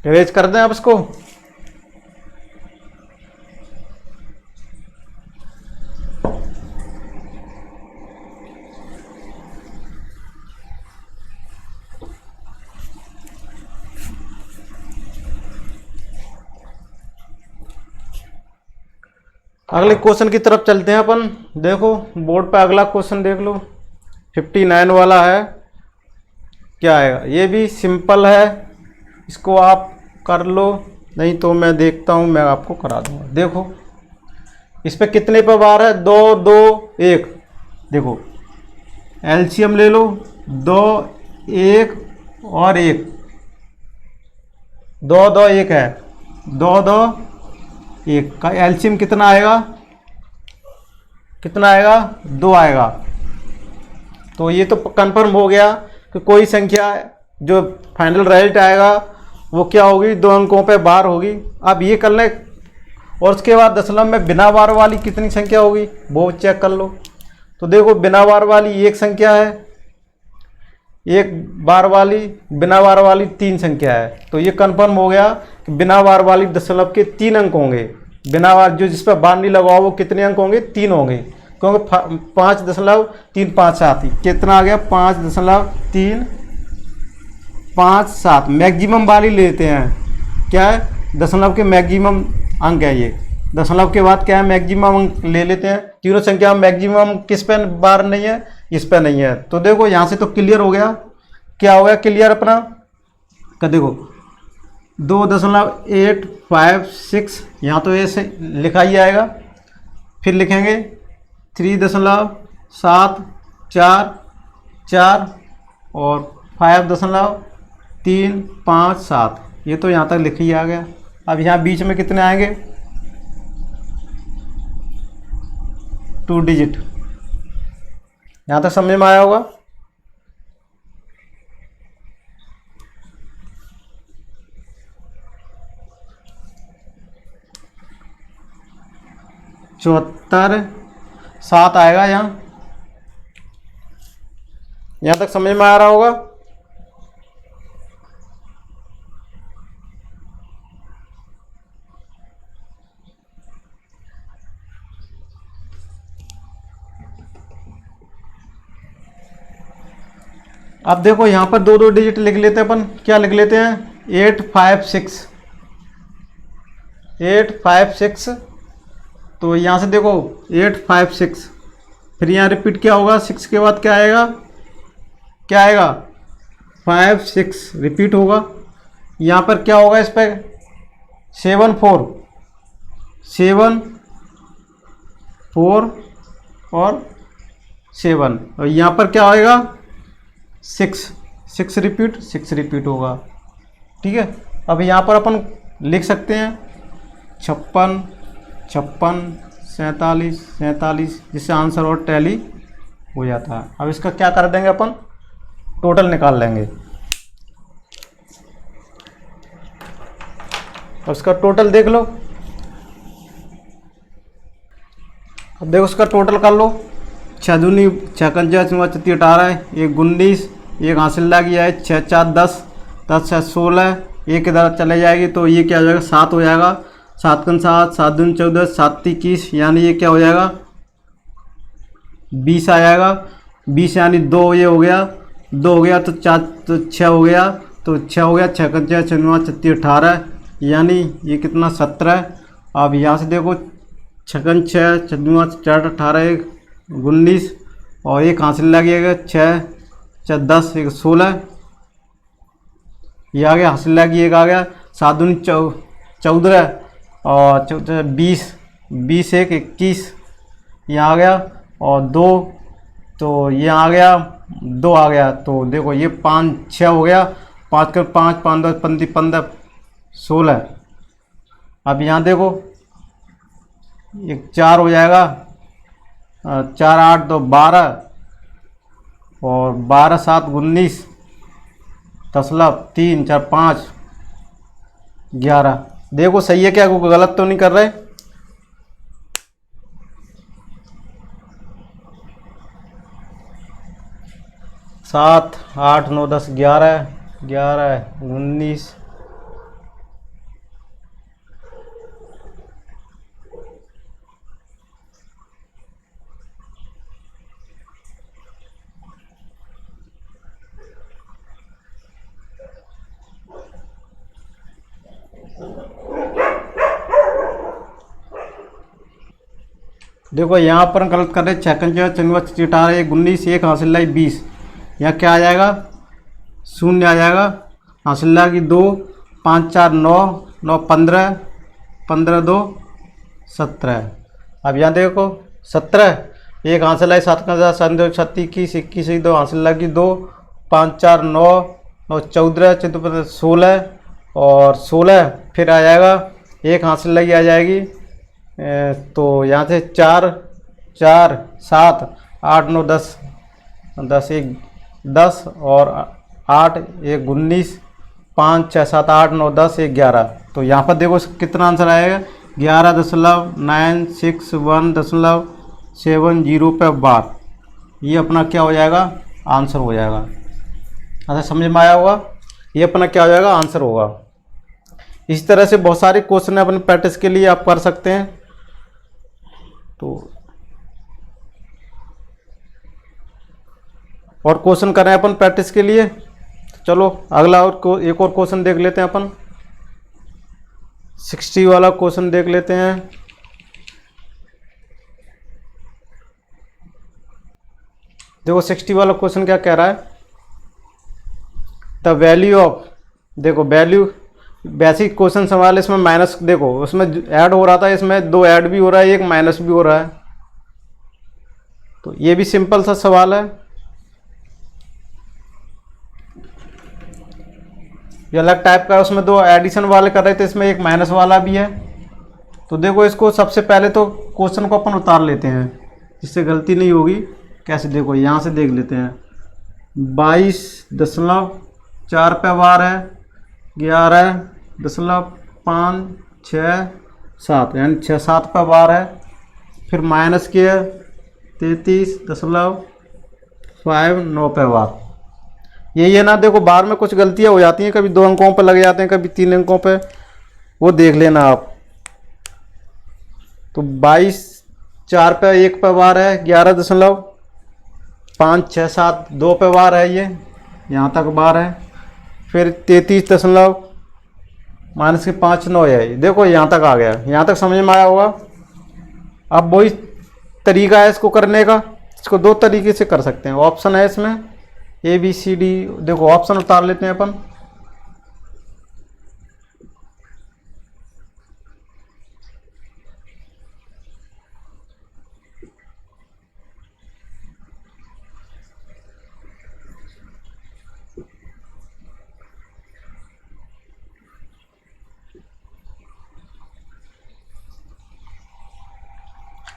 इरेज कर दें अब इसको। अगले क्वेश्चन की तरफ चलते हैं अपन। देखो बोर्ड पे अगला क्वेश्चन देख लो, 59 वाला है। क्या आएगा, ये भी सिंपल है, इसको आप कर लो, नहीं तो मैं देखता हूँ, मैं आपको करा दूंगा। देखो इस पे कितने पे बार है, 2 2 1। देखो एलसीएम ले लो, 2 1 और 1, 2 2 1 है, 2 2 1 का एलसीएम कितना आएगा, कितना आएगा, 2 आएगा। तो ये तो कंफर्म हो गया कि कोई संख्या जो फाइनल रिजल्ट आएगा वो क्या होगी, 2 अंकों पे बार होगी। अब ये कर लें और उसके बाद दशमलव में बिना बार वाली कितनी संख्या होगी वो चेक कर लो। तो देखो बिना बार वाली एक संख्या है, एक बार वाली बिना बार वाली 3 संख्या है। तो ये कंफर्म हो गया कि बिना बार वाली दशमलव के 3 अंक होंगे। बिना बार जो जिस पर बार नहीं लगा वो कितने अंक होंगे? 3 होंगे, क्योंकि 5.357 कितना आ गया? 5.357। मैक्सिमम वाली लेते हैं, क्या है? दशमलव के मैक्सिमम अंक है ये। दशमलव के बाद क्या है? मैक्सिमम अंक ले लेते हैं। तीनों संख्या में मैक्सिमम किस पे बार नहीं है? इस पे नहीं है। तो देखो यहाँ से तो क्लियर हो गया। क्या हो गया क्लियर अपना? का देखो 2.856 यहाँ तो ऐसे लिखा ही आएगा। फिर लिखेंगे 3.744 और 5.357, ये तो यहाँ तक लिख ही आ गया। अब यहाँ बीच में कितने आएंगे? 2 डिजिट। यहाँ तक समझ में आया होगा। चौहत्तर 7 आएगा यहाँ तक समझ में आ रहा होगा। अब देखो यहाँ पर 2 डिजिट लिख लेते हैं अपन। क्या लिख लेते हैं? 856। तो यहाँ से देखो 856, फिर यहाँ रिपीट क्या होगा? 6 के बाद क्या आएगा? 56 रिपीट होगा। यहाँ पर क्या होगा? इस पर 74 और 7, और यहाँ पर क्या आएगा? 6 रिपीट होगा। ठीक है। अब यहाँ पर अपन लिख सकते हैं 56 47 जिससे आंसर और टैली हो जाता है। अब इसका क्या कर देंगे अपन? टोटल निकाल लेंगे। अब इसका टोटल देख लो। अब देखो उसका टोटल कर लो। 6 दूनी 6 कंजा 18, 1 19, एक हासिल लगी है 6 4 10, 10 6 16, एक इधर चले जाएगी तो ये क्या हो जाएगा? 7 हो जाएगा। 7 कन 7, 7 दून 14, 7 21, यानी ये क्या हो जाएगा? 20 आ जाएगा। 20 यानी 2 ये हो गया, 2 हो गया तो 4 तो 6 हो गया, तो 6 हो गया। 6 कन 6 6 36 18, यानी ये कितना? 17। अब यहाँ से देखो 6 कन 6 6 4 18 19, और एक हासिल लगेगा 6 4 10 1 16, ये आ गया। हासिल लगी एक आ गया। 7 दूनी 14 और 20 1 21, यहाँ आ गया। और 2 तो ये आ गया, 2 आ गया। तो देखो ये 5 6 हो गया। 5 कर 5 5 10 15 15 16। अब यहाँ देखो एक 4 हो जाएगा। 4 8 2 12, और 12 7 19, 3 4 5 11। देखो सही है क्या? कोई गलत तो नहीं कर रहे? 7 8 9 10 11 19। देखो यहाँ पर गलत कर रहे। 6 कंजा 18 1 19, एक हासिल लाई 20, यहाँ क्या आ जाएगा? 0 आ जाएगा। हासिल लगी 2 5 4 9 9 15 15 2 17। अब यहाँ देखो 17, एक हासिल लाई 7 का 7 2 36 21 2 हासिल लगी 2 5 4 9 9 14 14 16, और 16 फिर आ जाएगा। एक हासिल लगी आ जाएगी। तो यहाँ से 4 4 7 8 9 10 10 1 10, और 8 1 19, 5 6 7 8 9 10 1 11। तो यहाँ पर देखो कितना आंसर आएगा? 11.961.70 पे बार। ये अपना क्या हो जाएगा, आंसर हो जाएगा। अच्छा समझ में आया होगा, ये अपना क्या हो जाएगा, आंसर होगा। इस तरह से बहुत सारे क्वेश्चन अपने प्रैक्टिस के लिए आप कर सकते हैं। तो और क्वेश्चन करें अपन प्रैक्टिस के लिए। चलो अगला एक और क्वेश्चन देख लेते हैं अपन। 60 वाला क्वेश्चन देख लेते हैं। देखो 60 वाला क्वेश्चन क्या कह रहा है, द वैल्यू ऑफ, देखो वैल्यू बेसिक क्वेश्चन सवाल, इसमें माइनस, देखो उसमें ऐड हो रहा था, इसमें दो ऐड भी हो रहा है, एक माइनस भी हो रहा है। तो ये भी सिंपल सा सवाल है, ये अलग टाइप का है। उसमें दो एडिशन वाले कर रहे थे, इसमें एक माइनस वाला भी है। तो देखो इसको सबसे पहले तो क्वेश्चन को अपन उतार लेते हैं जिससे गलती नहीं होगी। कैसे, देखो यहाँ से देख लेते हैं। 22.4 पे वार है, 11.567 यानी 6-7 पे वार है। फिर माइनस के 33.59 पे वार। यही है ना। देखो बार में कुछ गलतियाँ हो जाती हैं, कभी 2 अंकों पे लग जाते हैं, कभी 3 अंकों पे, वो देख लेना आप। तो 22.4 पे 1 पे वार है, 11.567 2 पे वार है, ये यहाँ तक बार है। फिर 33 माइनस के 59 है, देखो यहाँ तक आ गया। यहाँ तक समझ में आया होगा। अब वही तरीका है इसको करने का। इसको 2 तरीके से कर सकते हैं। ऑप्शन है इसमें ABCD, देखो ऑप्शन उतार लेते हैं अपन।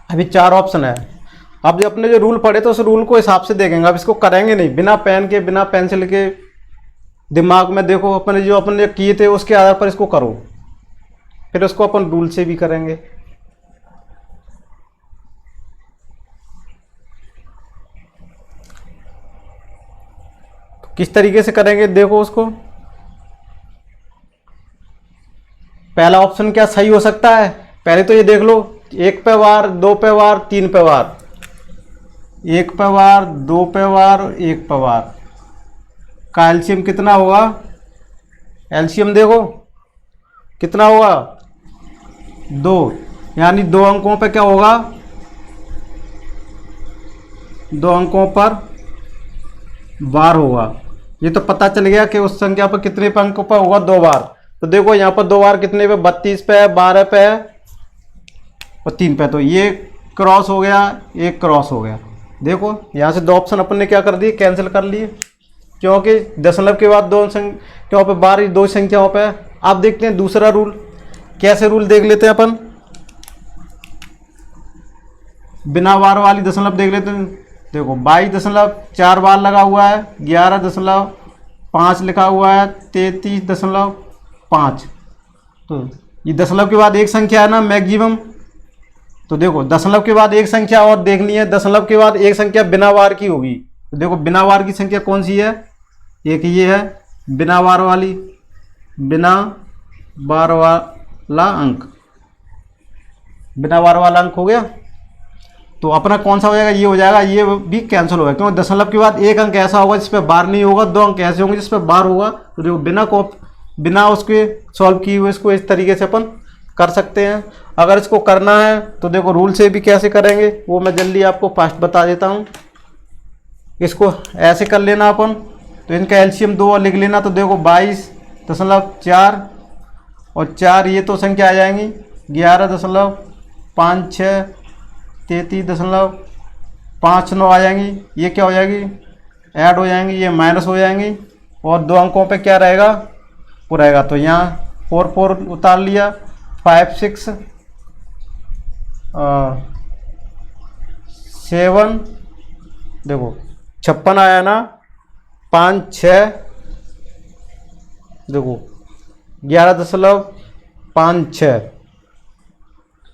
अभी 4 ऑप्शन है। अब जो अपने जो रूल पढ़े तो उस रूल को हिसाब से देखेंगे। अब इसको करेंगे नहीं बिना पेन के, बिना पेंसिल के, दिमाग में देखो अपने जो किए थे उसके आधार पर इसको करो, फिर उसको अपन रूल से भी करेंगे। तो किस तरीके से करेंगे देखो उसको। पहला ऑप्शन क्या सही हो सकता है, पहले तो ये देख लो। 1 पे वार, 2 पे वार, 3 पे वार, 1 पे वार, 2 पे वार, 1 पे वार का एलसीएम कितना होगा। एलसीएम देखो कितना होगा, 2, यानी 2 अंकों पे क्या होगा, 2 अंकों पर वार होगा। ये तो पता चल गया कि उस संख्या पर कितने पे अंकों पर होगा, 2 बार। तो देखो यहाँ पर 2 बार कितने पे, 32 पे है, 12 पे है और 3 पे। तो ये क्रॉस हो गया, एक क्रॉस हो गया। देखो यहाँ से 2 ऑप्शन अपन ने क्या कर दिए, कैंसिल कर लिए, क्योंकि दशमलव के बाद 2 संख्याओं पे बार, 2 संख्याओं पे। अब देखते हैं दूसरा रूल, कैसे रूल देख लेते हैं अपन। बिना वार वाली दशमलव देख लेते हैं। देखो 22.4 बार लगा हुआ है, 11.5 लिखा हुआ है, 33.5। तो ये दशमलव के बाद एक संख्या है ना मैक्सिमम। तो देखो दशमलव के बाद एक संख्या और देखनी है, दशमलव के बाद एक संख्या बिना वार की होगी। तो देखो बिना वार की संख्या कौन सी है, एक ये है बिना वार वाली, बिना वार वाला अंक, बिना वार वाला अंक हो गया। तो अपना कौन सा हो जाएगा, ये हो जाएगा, ये भी कैंसिल होगा, क्योंकि दशमलव के बाद एक अंक ऐसा होगा जिस पे बार नहीं होगा, 2 अंक ऐसे होंगे जिस पे बार होगा। तो देखो बिना उसके सॉल्व किए हुए इसको इस तरीके से अपन कर सकते हैं। अगर इसको करना है तो देखो रूल से भी कैसे करेंगे वो मैं जल्दी आपको फास्ट बता देता हूँ। इसको ऐसे कर लेना अपन, तो इनका एलसीएम 2 और लिख लेना। तो देखो 22.4 और 4 ये तो संख्या आ जाएंगी, 11.56, 33.59 आ जाएंगी। ये क्या हो जाएगी, ऐड हो जाएंगी, ये माइनस हो जाएंगी और 2 अंकों पे क्या रहेगा, वो रहेगा। तो यहाँ 4 उतार लिया, 5 6 7, देखो 56 आया ना, 5 6, देखो 11.56,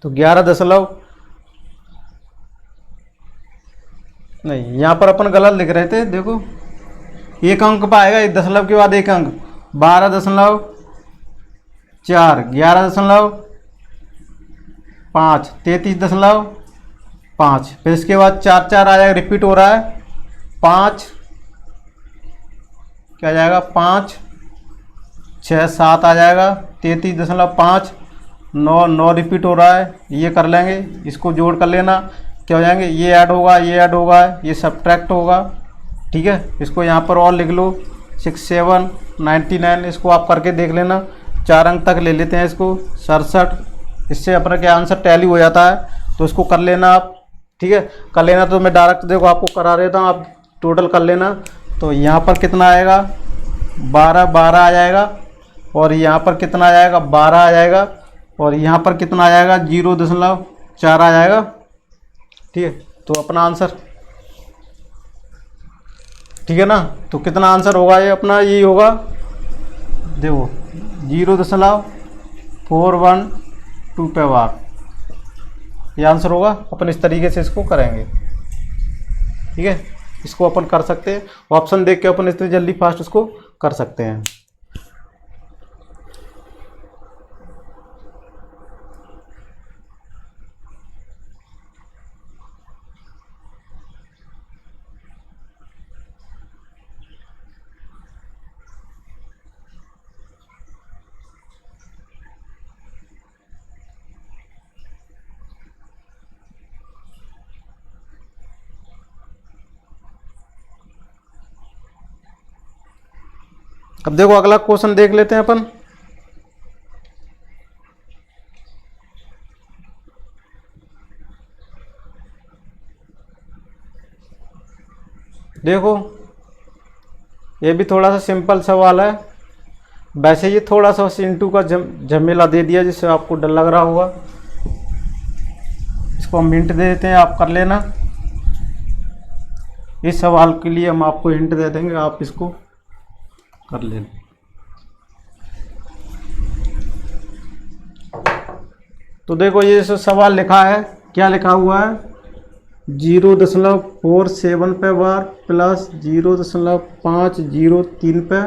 तो 11. नहीं, यहाँ पर अपन गलत लिख रहे थे। देखो एक अंक पर आएगा, एक दशमलव के बाद एक अंक, 12.4, 11.5, 33.5, फिर इसके बाद 4 4 आ जाएगा, रिपीट हो रहा है। 5 क्या आ जाएगा, 5 6 7 आ जाएगा, 33.5, 9 9 रिपीट हो रहा है। ये कर लेंगे, इसको जोड़ कर लेना, क्या हो जाएंगे, ये ऐड होगा, ये ऐड होगा, ये सब्ट्रैक्ट होगा। ठीक है, इसको यहाँ पर और लिख लो, 6 7 99, इसको आप करके देख लेना। 4 अंक तक ले लेते हैं इसको, 67, इससे अपना क्या आंसर टैली हो जाता है, तो इसको कर लेना आप। ठीक है, कर लेना, तो मैं डायरेक्ट देखो आपको करा देता हूँ, आप टोटल कर लेना। तो यहाँ पर कितना आएगा, 12 12 आ जाएगा, और यहाँ पर कितना आ जाएगा, 12 आ जाएगा, और यहाँ पर कितना आ जाएगा, 0.4 आ जाएगा। ठीक है, तो अपना आंसर, ठीक है ना। तो कितना आंसर होगा ये अपना, यही होगा, देखो 0.412 पे बार, ये आंसर होगा। अपन इस तरीके से इसको करेंगे। ठीक है, इसको अपन कर सकते हैं, ऑप्शन देख के अपन इतनी जल्दी फास्ट इसको कर सकते हैं। अब देखो अगला क्वेश्चन देख लेते हैं अपन। देखो ये भी थोड़ा सा सिंपल सवाल है, वैसे ये थोड़ा सा इंटू का झमेला दे दिया, जिससे आपको डर लग रहा होगा। इसको हम हिंट दे देते हैं, आप कर लेना। इस सवाल के लिए हम आपको हिंट दे देंगे, आप इसको कर लेना। तो देखो ये जो सवाल लिखा है, क्या लिखा हुआ है, 0.47 पे बार प्लस 0.503 पे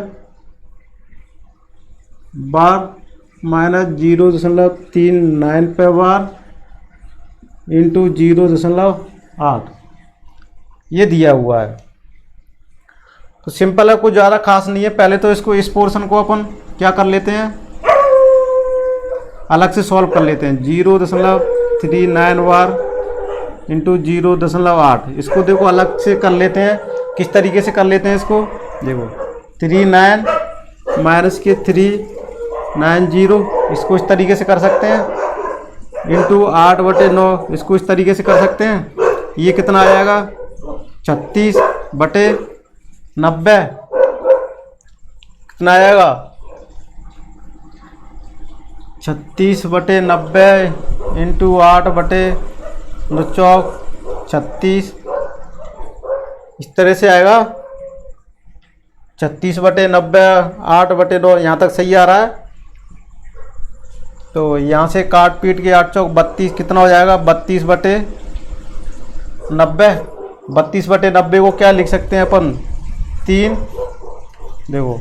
बार माइनस 0.39 पे बार इंटू 0.8, ये दिया हुआ है। तो सिंपल है, कुछ ज़्यादा खास नहीं है। पहले तो इसको, इस पोर्शन को अपन क्या कर लेते हैं, अलग से सॉल्व कर लेते हैं। 0.39 बार इंटू 0.8, इसको देखो अलग से कर लेते हैं। किस तरीके से कर लेते हैं इसको, देखो 39 माइनस के 390, इसको इस तरीके से कर सकते हैं, इंटू 8/9, इसको इस तरीके से कर सकते हैं। ये कितना आ जाएगा, 36/90, कितना आ जाएगा, 36/90 इंटू 8/9 36, इस तरह से आएगा। 36/90 8/9, यहाँ तक सही आ रहा है। तो यहाँ से काट पीट के 8 चौक 32, कितना हो जाएगा, 32/90। 32/90 को क्या लिख सकते हैं अपन, 3, देखो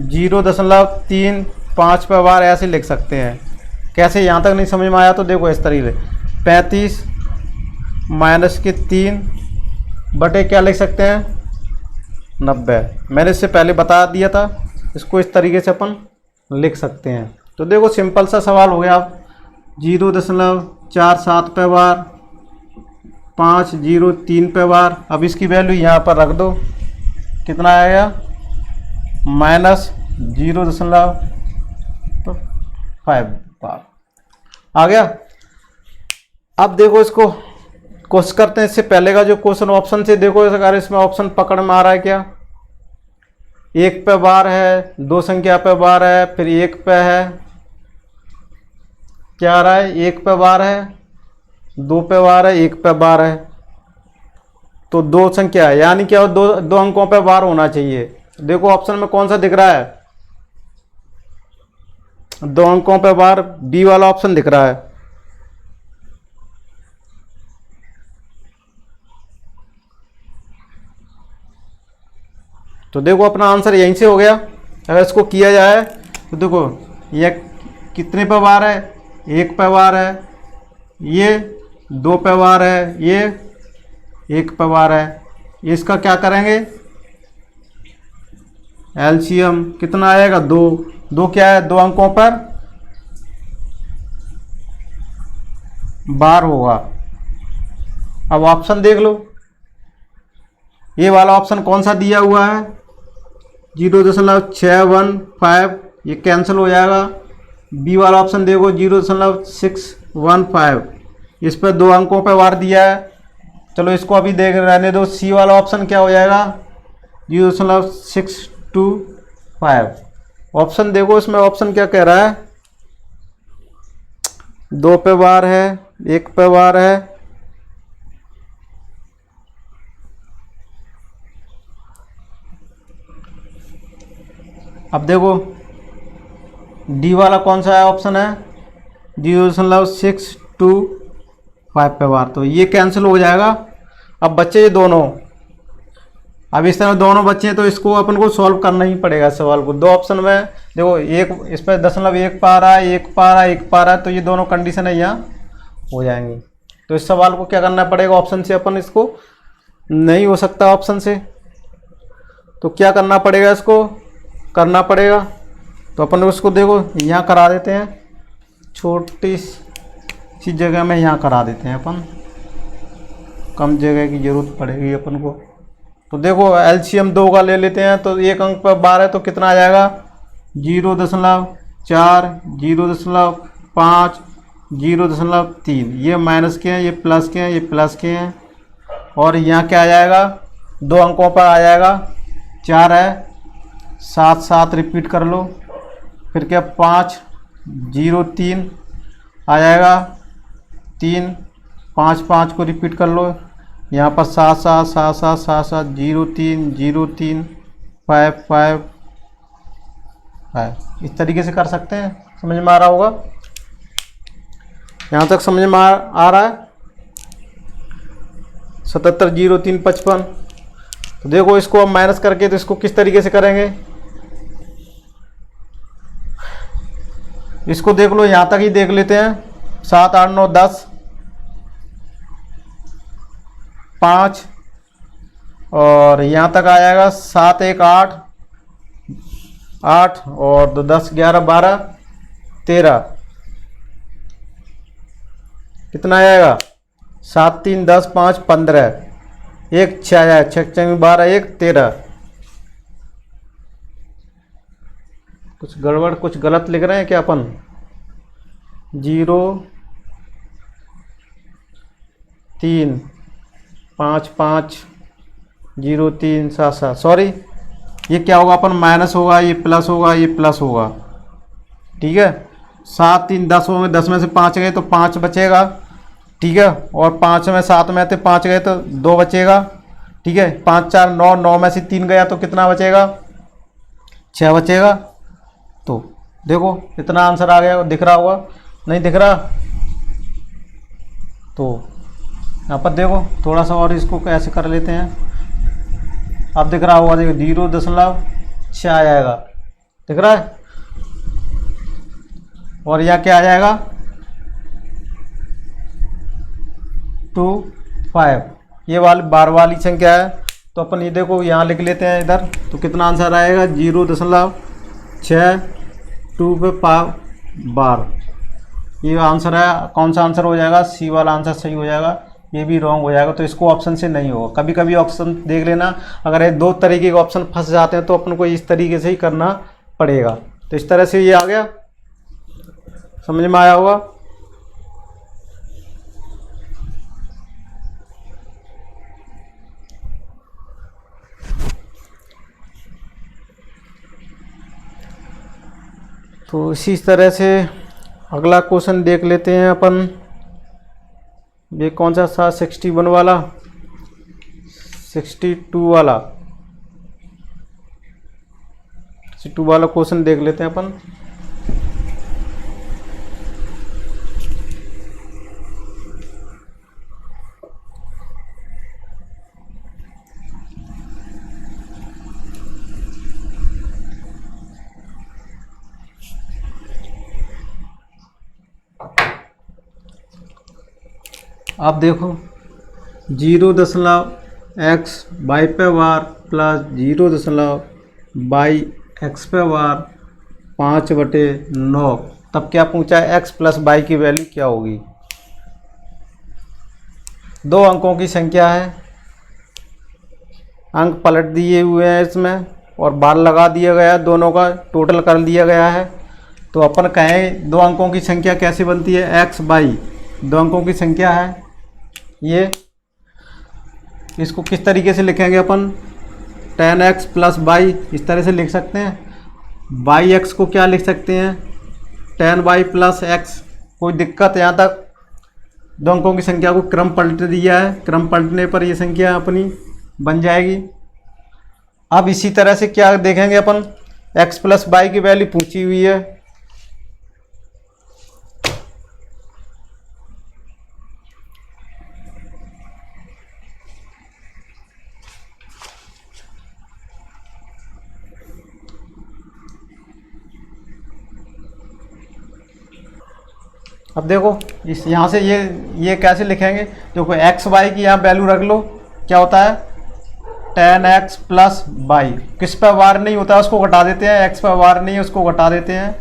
0.35 पे बार ऐसे लिख सकते हैं। कैसे, यहाँ तक नहीं समझ में आया तो देखो इस तरीके से, 35 माइनस के 3 बटे क्या लिख सकते हैं, 90। मैंने इससे पहले बता दिया था, इसको इस तरीके से अपन लिख सकते हैं। तो देखो सिंपल सा सवाल हो गया। आप 0.47 पे बार 503 पे बार, अब इसकी वैल्यू यहाँ पर रख दो, कितना आएगा, माइनस 0.5 बार आ गया। अब देखो इसको कोशिश करते हैं। इससे पहले का जो क्वेश्चन ऑप्शन से देखो, अगर इसमें ऑप्शन पकड़ में आ रहा है क्या, 1 पे बार है, 2 संख्या पे बार है, फिर 1 पे है, क्या आ रहा है, 1 पे बार है, 2 पे बार है, 1 पे बार है। तो 2 संख्या है, यानी क्या, दो अंकों पे बार होना चाहिए। देखो ऑप्शन में कौन सा दिख रहा है, 2 अंकों पे बार, बी वाला ऑप्शन दिख रहा है। तो देखो अपना आंसर यहीं से हो गया। अगर इसको किया जाए तो देखो ये कितने पे वार है, 1 पे वार है, ये 2 पे वार है, ये 1 पे वार है। इसका क्या करेंगे, एलसीएम कितना आएगा, 2। 2 क्या है, 2 अंकों पर बार होगा। अब ऑप्शन देख लो, ये वाला ऑप्शन कौन सा दिया हुआ है, 0.615, ये कैंसिल हो जाएगा। बी वाला ऑप्शन देखो 0.615, इस पर 2 अंकों पे वार दिया है। चलो इसको अभी देख रहने दो। सी वाला ऑप्शन क्या हो जाएगा, 0.625। ऑप्शन देखो, इसमें ऑप्शन क्या कह रहा है, 2 पे वार है, 1 पे वार है। अब देखो डी वाला कौन सा है ऑप्शन है, 0.625 पे वार, तो ये कैंसिल हो जाएगा। अब बच्चे ये दोनों, अब इस तरह दोनों बच्चे हैं तो इसको अपन को सॉल्व करना ही पड़ेगा सवाल को। 2 ऑप्शन में देखो, एक इस पर 0.1 पा रहा है, 1 पा रहा है, 1 पा रहा है, तो ये दोनों कंडीशन है यहाँ हो जाएंगी। तो इस सवाल को क्या करना पड़ेगा, ऑप्शन से अपन इसको नहीं हो सकता ऑप्शन से, तो क्या करना पड़ेगा, इसको करना पड़ेगा। तो अपन उसको देखो यहाँ करा देते हैं, छोटी सी जगह में यहाँ करा देते हैं अपन, कम जगह की ज़रूरत पड़ेगी अपन को। तो देखो एलसीएम 2 का ले लेते हैं, तो 1 अंक पर 12 है तो कितना आ जाएगा, 0.4, 0.5, 0.3। ये माइनस के हैं, ये प्लस के हैं, ये प्लस के हैं। और यहाँ क्या आ जाएगा, 2 अंकों पर आ जाएगा, 4 है, 7 7 रिपीट कर लो, फिर क्या 5, 0 3 आ जाएगा, 3 5 5 को रिपीट कर लो, यहाँ पर 7 7 7 7 7 7, 0 3 0 3 5 5 5। इस तरीके से कर सकते हैं, समझ में आ रहा होगा, यहाँ तक समझ में आ रहा है। 77 0 3 55। तो देखो इसको अब माइनस करके, तो इसको किस तरीके से करेंगे, इसको देख लो, यहाँ तक ही देख लेते हैं। 7 8 9 10, 5, और यहाँ तक आ जाएगा 7 1 8 8, और 2 10 11 12 13, कितना आएगा, 7 3 10 5 15, 1 6 आया, 6 6 12, 1 13। कुछ गड़बड़, कुछ गलत लिख रहे हैं क्या अपन, 0 3 5 5 0 3 7 7, सॉरी ये क्या होगा, अपन माइनस होगा, ये प्लस होगा, ये प्लस होगा, ठीक है। 7 3 10 होंगे, 10 में से 5 गए तो 5 बचेगा, ठीक है। और 5 में 7 में थे 5 गए तो 2 बचेगा, ठीक है। 5 4 9, 9 में से 3 गया तो कितना बचेगा, 6 बचेगा। तो देखो इतना आंसर आ गया, दिख रहा होगा, नहीं दिख रहा, तो यहाँ पर देखो थोड़ा सा और इसको कैसे कर लेते हैं, अब दिख रहा होगा, देखो 0.6 आ जाएगा, दिख रहा है। और यह क्या आ जाएगा, 2 5। ये वाली बार वाली संख्या है, तो अपन ये देखो यहाँ लिख लेते हैं इधर, तो कितना आंसर आएगा, 0.6 2 पे 12। ये आंसर है, कौन सा आंसर हो जाएगा, सी वाला आंसर सही हो जाएगा, ये भी रॉन्ग हो जाएगा। तो इसको ऑप्शन से नहीं होगा, कभी कभी ऑप्शन देख लेना, अगर ये 2 तरीके के ऑप्शन फंस जाते हैं तो अपन को इस तरीके से ही करना पड़ेगा। तो इस तरह से ये आ गया, समझ में आया होगा। तो इसी तरह से अगला क्वेश्चन देख लेते हैं अपन, ये कौन सा था, 61 वाला, 62 वाला, 62 वाला क्वेश्चन देख लेते हैं अपन। अब देखो 0.x/y प्लस 0.y/x/, 5/9। तब क्या पूछा है, x प्लस y की वैल्यू क्या होगी। दो अंकों की संख्या है, अंक पलट दिए हुए हैं इसमें और बार लगा दिया गया है, दोनों का टोटल कर दिया गया है। तो अपन कहें दो अंकों की संख्या कैसे बनती है, x बाई दो अंकों की संख्या है ये। इसको किस तरीके से लिखेंगे अपन, tan x प्लस y इस तरह से लिख सकते हैं। बाई एक्स को क्या लिख सकते हैं, tan y प्लस x। कोई दिक्कत यहाँ तक, दो अंकों की संख्या को क्रम पलट दिया है, क्रम पलटने पर ये संख्या अपनी बन जाएगी। अब इसी तरह से क्या देखेंगे अपन, x प्लस वाई की वैल्यू पूछी हुई है। अब देखो इस यहाँ से ये कैसे लिखेंगे, देखो एक्स वाई की यहाँ वैल्यू रख लो, क्या होता है tan x प्लस वाई। किस पर वार नहीं होता है उसको घटा देते हैं, x पर वार नहीं है उसको घटा देते हैं।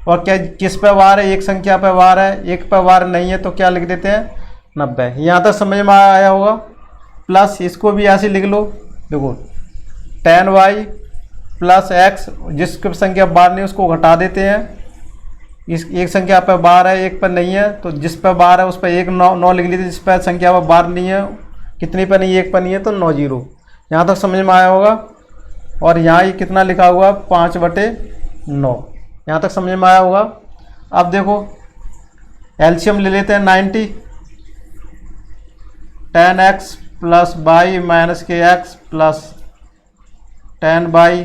और क्या किस पर वार है, एक संख्या पर वार है, एक पर वार नहीं है तो क्या लिख देते हैं 90। यहाँ तक समझ में आया होगा। प्लस इसको भी ऐसे लिख लो, देखो tan y प्लस x, जिसकी संख्या बार नहीं उसको घटा देते हैं। इस एक संख्या पर बार है एक पर नहीं है, तो जिस पर बार है उस पर एक 9 लिख लीजिए, जिस पर संख्या पर बार नहीं है, कितनी पर नहीं, एक पर नहीं है तो 9 0। यहाँ तक समझ में आया होगा। और यहाँ ये कितना लिखा हुआ 5/9, यहाँ तक समझ में आया होगा। अब देखो एलसीएम ले लेते हैं 90, tan x plus y minus के x plus tan y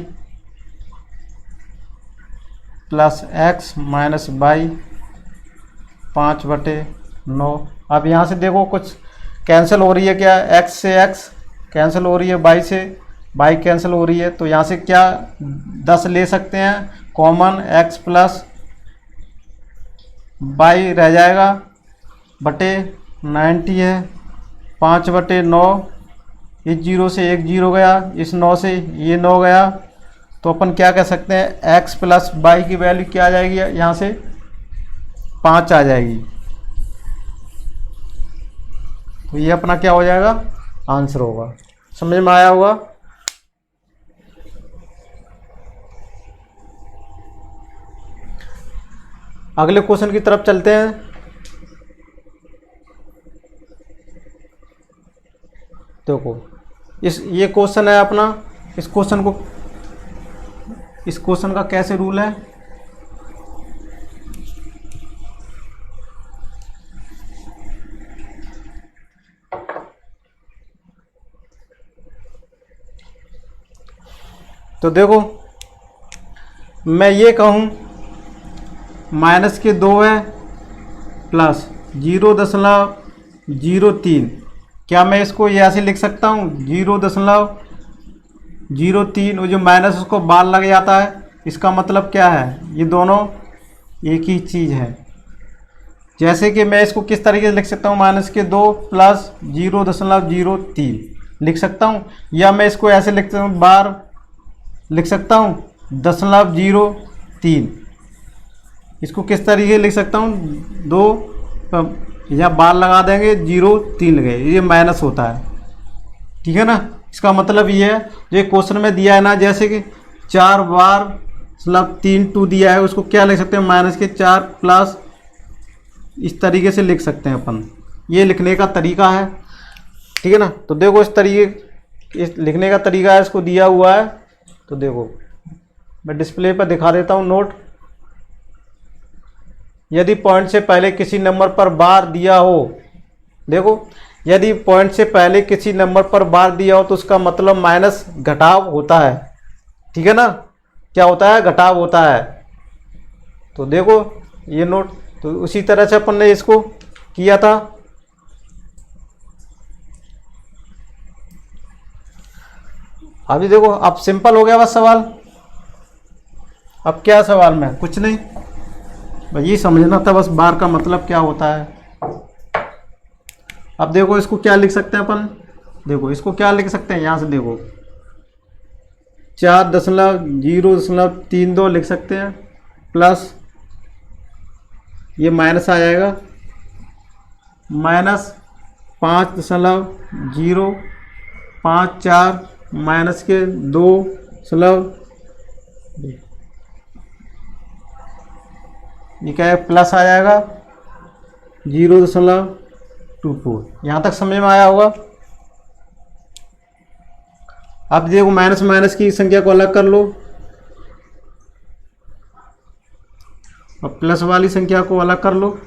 plus x minus y 5/9। अब यहाँ से देखो कुछ कैंसिल हो रही है, क्या x से x कैंसिल हो रही है, y से y कैंसिल हो रही है, तो यहाँ से क्या 10 ले सकते हैं कॉमन, x प्लस y रह जाएगा बटे 90 है 5/9। इस 0 से एक 0 गया, इस 9 से ये 9 गया, तो अपन क्या कह सकते हैं x प्लस वाई की वैल्यू क्या आ जाएगी, यहाँ से 5 आ जाएगी। तो ये अपना क्या हो जाएगा आंसर होगा। समझ में आया होगा। अगले क्वेश्चन की तरफ चलते हैं। देखो ये क्वेश्चन है अपना, इस क्वेश्चन का कैसे रूल है, तो देखो मैं ये कहूँ माइनस के 2 है प्लस 0.03, क्या मैं इसको ये ऐसे लिख सकता हूँ 0.03, वो जो माइनस उसको बार लग जाता है, इसका मतलब क्या है ये दोनों एक ही चीज़ है। जैसे कि मैं इसको किस तरीके से लिख सकता हूँ, माइनस के 2 प्लस 0.03 लिख सकता हूँ, या मैं इसको ऐसे लिख सकता हूँ बार लिख सकता हूँ 0.03। इसको किस तरीके लिख सकता हूँ, 2 यहाँ बार लगा देंगे 0.3 लगे, ये माइनस होता है, ठीक है ना। इसका मतलब ये है जो क्वेश्चन में दिया है ना, जैसे कि 4 बार मतलब 3 2 दिया है, उसको क्या लिख सकते हैं माइनस के 4 प्लस, इस तरीके से लिख सकते हैं अपन। ये लिखने का तरीका है, ठीक है ना। तो देखो इस तरीके इस लिखने का तरीका है, इसको दिया हुआ है। तो देखो मैं डिस्प्ले पर दिखा देता हूँ नोट। यदि पॉइंट से पहले किसी नंबर पर बार दिया हो, देखो यदि पॉइंट से पहले किसी नंबर पर बार दिया हो तो उसका मतलब माइनस घटाव होता है, ठीक है ना। क्या होता है, घटाव होता है। तो देखो ये नोट, तो उसी तरह से अपन ने इसको किया था। अभी देखो अब सिंपल हो गया बस सवाल। अब क्या सवाल में कुछ नहीं, बस ये समझना था बस बार का मतलब क्या होता है। अब देखो इसको क्या लिख सकते हैं अपन, देखो इसको क्या लिख सकते हैं, यहाँ से देखो 4.032 लिख सकते हैं, प्लस ये माइनस आ जाएगा माइनस 5.054 माइनस के 2 ये क्या है, प्लस आ जाएगा 0.24। यहाँ तक समझ में आया होगा। अब देखो माइनस माइनस की संख्या को अलग कर लो और प्लस वाली संख्या को अलग कर लो।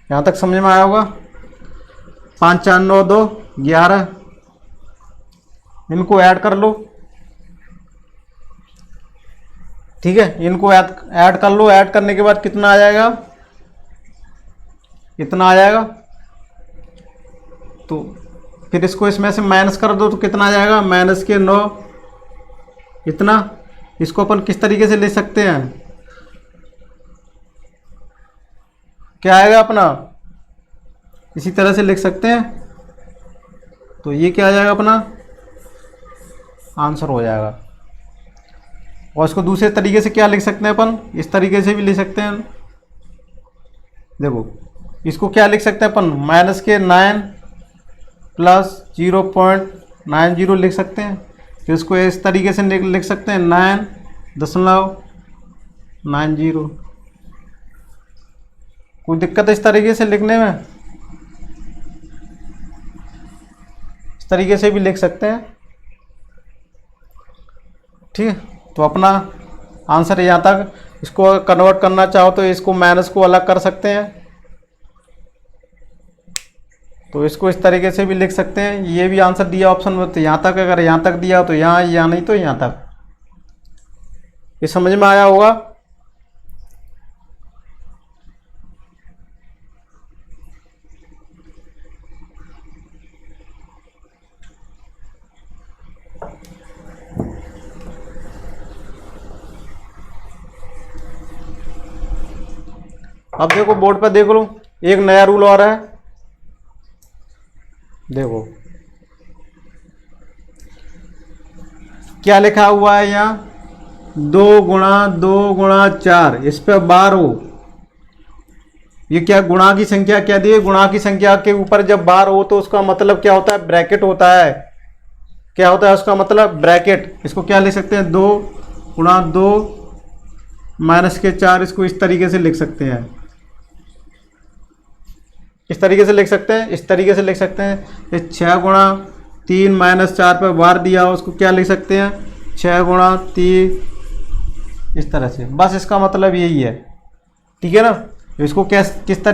यहाँ तक समझ में आया होगा। 5 4 9 2 11, इनको ऐड कर लो, ठीक है, इनको ऐड कर लो। ऐड करने के बाद कितना आ जाएगा, इतना आ जाएगा। तो फिर इसको इसमें से माइनस कर दो तो कितना आ जाएगा, माइनस के 9 इतना। इसको अपन किस तरीके से ले सकते हैं, क्या आएगा अपना, इसी तरह से लिख सकते हैं। तो ये क्या आ जाएगा, अपना आंसर हो जाएगा। और इसको दूसरे तरीके से क्या लिख सकते हैं अपन, इस तरीके से भी लिख सकते हैं। देखो इसको क्या लिख सकते हैं अपन, माइनस के 9 प्लस 0.90 लिख सकते हैं। फिर इसको इस तरीके से लिख सकते हैं 9.90। कोई दिक्कत है इस तरीके से लिखने में, इस तरीके से भी लिख सकते हैं, ठीक है। तो अपना आंसर यहाँ तक। इसको कन्वर्ट करना चाहो तो इसको माइनस को अलग कर सकते हैं, तो इसको इस तरीके से भी लिख सकते हैं। ये भी आंसर दिया ऑप्शन में, तो यहाँ तक, अगर यहाँ तक दिया तो यहाँ, या नहीं तो यहाँ तक। ये समझ में आया होगा। अब देखो बोर्ड पर देख लो, एक नया रूल और है। देखो क्या लिखा हुआ है यहाँ, 2 गुणा 2 गुणा 4, इस पे बार हो। ये क्या गुणा की संख्या क्या दी है, गुणा की संख्या के ऊपर जब बार हो तो उसका मतलब क्या होता है, ब्रैकेट होता है। क्या होता है उसका मतलब, ब्रैकेट। इसको क्या लिख सकते हैं, 2 गुणा 2 माइनस के 4। इसको इस तरीके से लिख सकते हैं, इस तरीके से लिख सकते हैं, इस तरीके से लिख सकते हैं। ये 6 गुणा 3 माइनस 4 पर बार दिया हो, उसको क्या लिख सकते हैं, 6 गुणा 3, इस तरह से। बस इसका मतलब यही है, ठीक है ना। इसको किस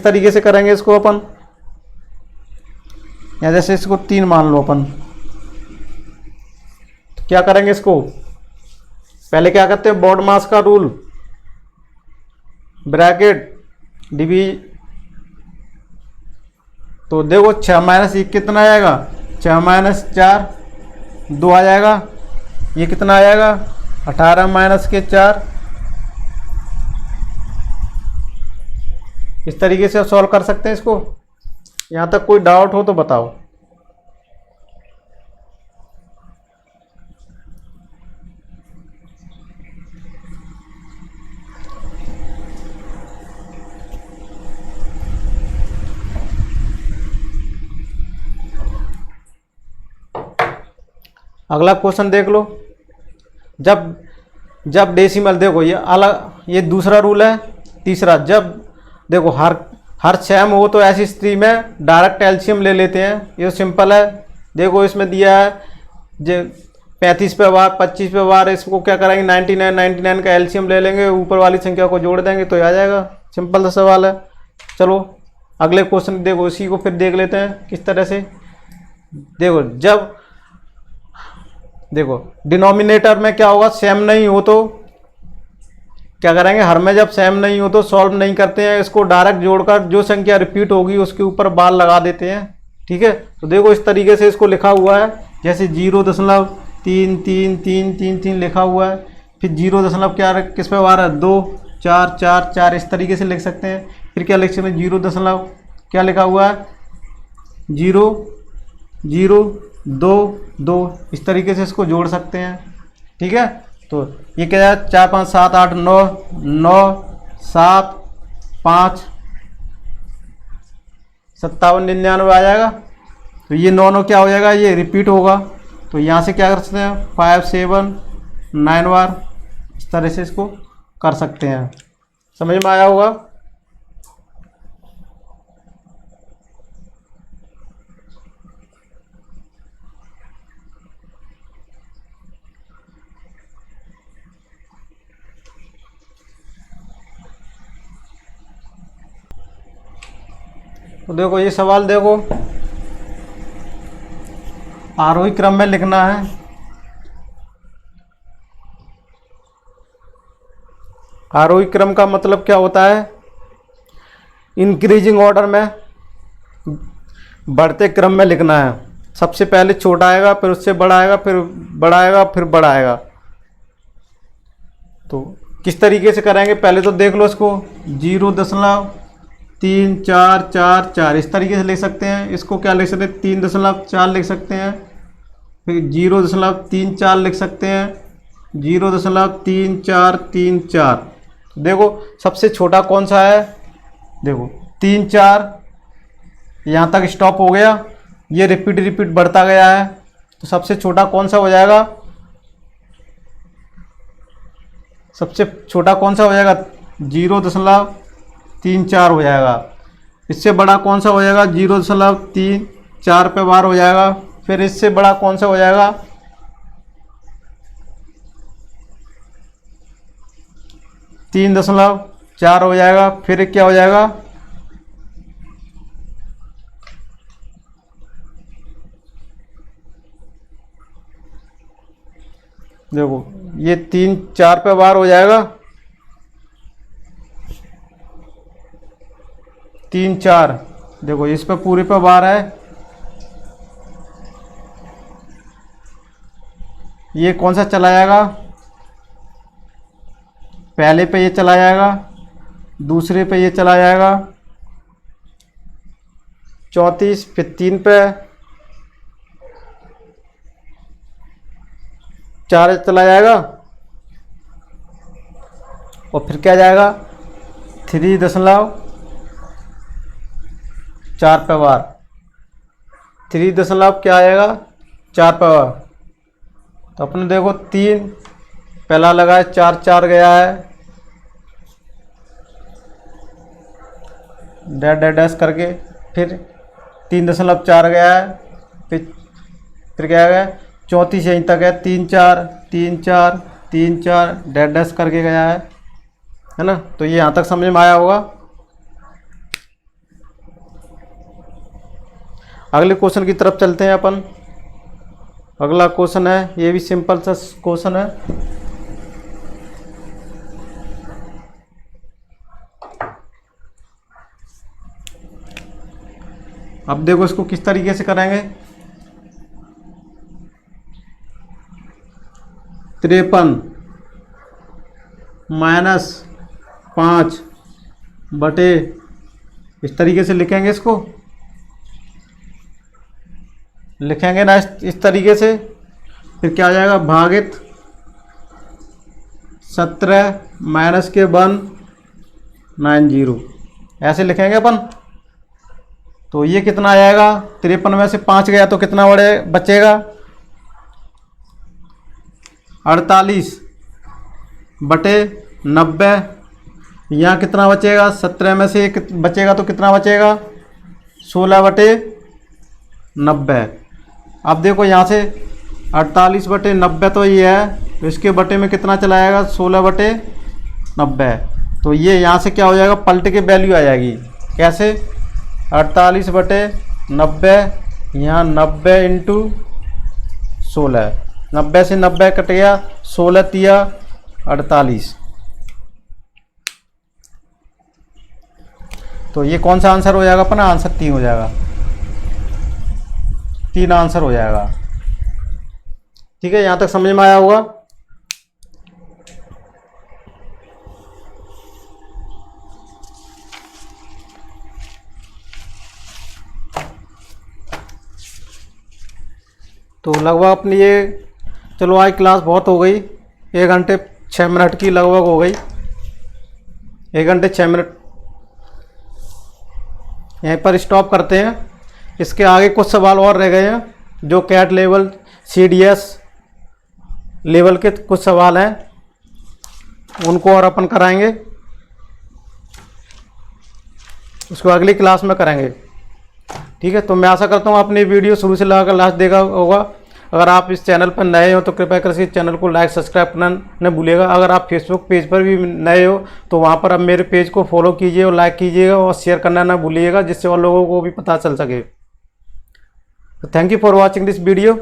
तरीके से करेंगे इसको अपन, या जैसे इसको 3 मान लो अपन, तो क्या करेंगे इसको, पहले क्या करते हैं, बोर्ड मास का रूल, ब्रैकेट डिवीजन। तो देखो 6 माइनस 1 कितना आएगा, 6 माइनस 4 2 आ जाएगा। ये कितना आ जाएगा, 18 माइनस के 4। इस तरीके से सॉल्व कर सकते हैं इसको। यहाँ तक कोई डाउट हो तो बताओ। अगला क्वेश्चन देख लो। जब डेसिमल, देखो ये अलग, ये दूसरा रूल है। तीसरा, जब देखो हर सेम हो तो ऐसी स्थिति में डायरेक्ट एलसीएम ले लेते हैं। ये सिंपल है। देखो इसमें दिया है जो 35 पे वार, 25 पे वार, इसको क्या करेंगे, 99 का एलसीएम ले लेंगे, ऊपर वाली संख्या को जोड़ देंगे तो आ जाएगा। सिंपल सा सवाल है। चलो अगले क्वेश्चन देखो, इसी को फिर देख लेते हैं किस तरह से। देखो डिनोमिनेटर में क्या होगा, सेम नहीं हो तो क्या करेंगे, हर में जब सेम नहीं हो तो सॉल्व नहीं करते हैं, इसको डायरेक्ट जोड़कर जो संख्या रिपीट होगी उसके ऊपर बार लगा देते हैं। ठीक है, तो देखो इस तरीके से इसको लिखा हुआ है, जैसे 0.0 तीन तीन तीन तीन तीन लिखा हुआ है, फिर 0 क्या किस पे आ रहा है 2 4 4 4, इस तरीके से लिख सकते हैं। फिर क्या लिख सकते हैं 0 क्या लिखा हुआ है 0 0 2 2, इस तरीके से इसको जोड़ सकते हैं। ठीक है, तो ये क्या है 4 5 7 8 9 9 7 5 57 99 आ जाएगा। तो ये 9 9 क्या हो जाएगा, ये रिपीट होगा। तो यहाँ से क्या कर सकते हैं 5 7 9 बार, इस तरह से इसको कर सकते हैं। समझ में आया होगा। तो देखो ये सवाल देखो, आरोही क्रम में लिखना है। आरोही क्रम का मतलब क्या होता है, इंक्रीजिंग ऑर्डर में, बढ़ते क्रम में लिखना है। सबसे पहले छोटा आएगा, फिर उससे बड़ा आएगा, फिर बड़ा आएगा, फिर बड़ा आएगा। तो किस तरीके से करेंगे पहले तो देख लो इसको, 0.34444 इस तरीके से लिख सकते हैं। इसको क्या लिख सकते हैं 3.4 लिख सकते हैं, फिर 0.34 लिख सकते हैं, 0.3434। देखो सबसे छोटा कौन सा है, देखो 3 4 यहाँ तक स्टॉप हो गया, ये रिपीट बढ़ता गया है। तो सबसे छोटा कौन सा हो जाएगा, सबसे छोटा कौन सा हो जाएगा 0.34 हो जाएगा। इससे बड़ा कौन सा हो जाएगा 0.34 पे बार हो जाएगा। फिर इससे बड़ा कौन सा हो जाएगा 3.4 हो जाएगा। फिर क्या हो जाएगा देखो ये 3 4 पे बार हो जाएगा, 3 4 देखो इस पे पूरे पे बार है। ये कौन सा चला जाएगा, पहले पे ये चला जाएगा, दूसरे पे ये चला जाएगा 34, फिर 3 पे 4 चला जाएगा, और फिर क्या जाएगा 3.4 पे बार, 3 क्या आएगा 4 पे बार। तो अपने देखो 3 पहला लगा है, 4 4 गया है, डैश डैश डैश करके, फिर 3.4 गया है, फिर क्या गया 34 यहीं तक है, 3 4 3 4 3 4 डैश डैश करके गया है ना। तो ये यहाँ तक समझ में आया होगा। अगले क्वेश्चन की तरफ चलते हैं अपन। अगला क्वेश्चन है, ये भी सिंपल सा क्वेश्चन है। अब देखो इसको किस तरीके से करेंगे, 53 -5 बटे, इस तरीके से लिखेंगे, इसको लिखेंगे ना इस तरीके से। फिर क्या आ जाएगा भागित 17 माइनस के 190, ऐसे लिखेंगे अपन। तो ये कितना आ जाएगा, 53 में से 5 गया तो कितना बचेगा 48 बटे 90। यहाँ कितना बचेगा, 17 में से बचेगा तो कितना बचेगा 16 बटे 90। अब देखो यहाँ से 48 बटे 90 तो ये है, तो इसके बटे में कितना चला जाएगा 16 बटे 90। तो ये यहाँ से क्या हो जाएगा, पलटे के वैल्यू आ जाएगी। कैसे, 48 बटे 90, यहाँ 90 इंटू 16, 90 से 90 कट गया, 16 तिया 48। तो ये कौन सा आंसर हो जाएगा अपना, आंसर 3 हो जाएगा, 3 आंसर हो जाएगा। ठीक है, यहाँ तक समझ में आया होगा। तो लगभग अपनी ये, चलो आज क्लास बहुत हो गई, 1 घंटे 6 मिनट की लगभग हो गई, 1 घंटे 6 मिनट। यहीं पर स्टॉप करते हैं। इसके आगे कुछ सवाल और रह गए हैं जो कैट लेवल CDS लेवल के कुछ सवाल हैं, उनको और अपन कराएंगे, उसको अगली क्लास में करेंगे। ठीक है, तो मैं आशा करता हूँ आपने वीडियो शुरू से लगाकर लास्ट देखा होगा। अगर आप इस चैनल पर नए हो तो कृपया कर इस चैनल को लाइक सब्सक्राइब करना न भूलिएगा। अगर आप फेसबुक पेज पर भी नए हो तो वहाँ पर आप मेरे पेज को फॉलो कीजिए और लाइक कीजिएगा और शेयर करना ना भूलिएगा, जिससे और लोगों को भी पता चल सके। Thank you for watching this video.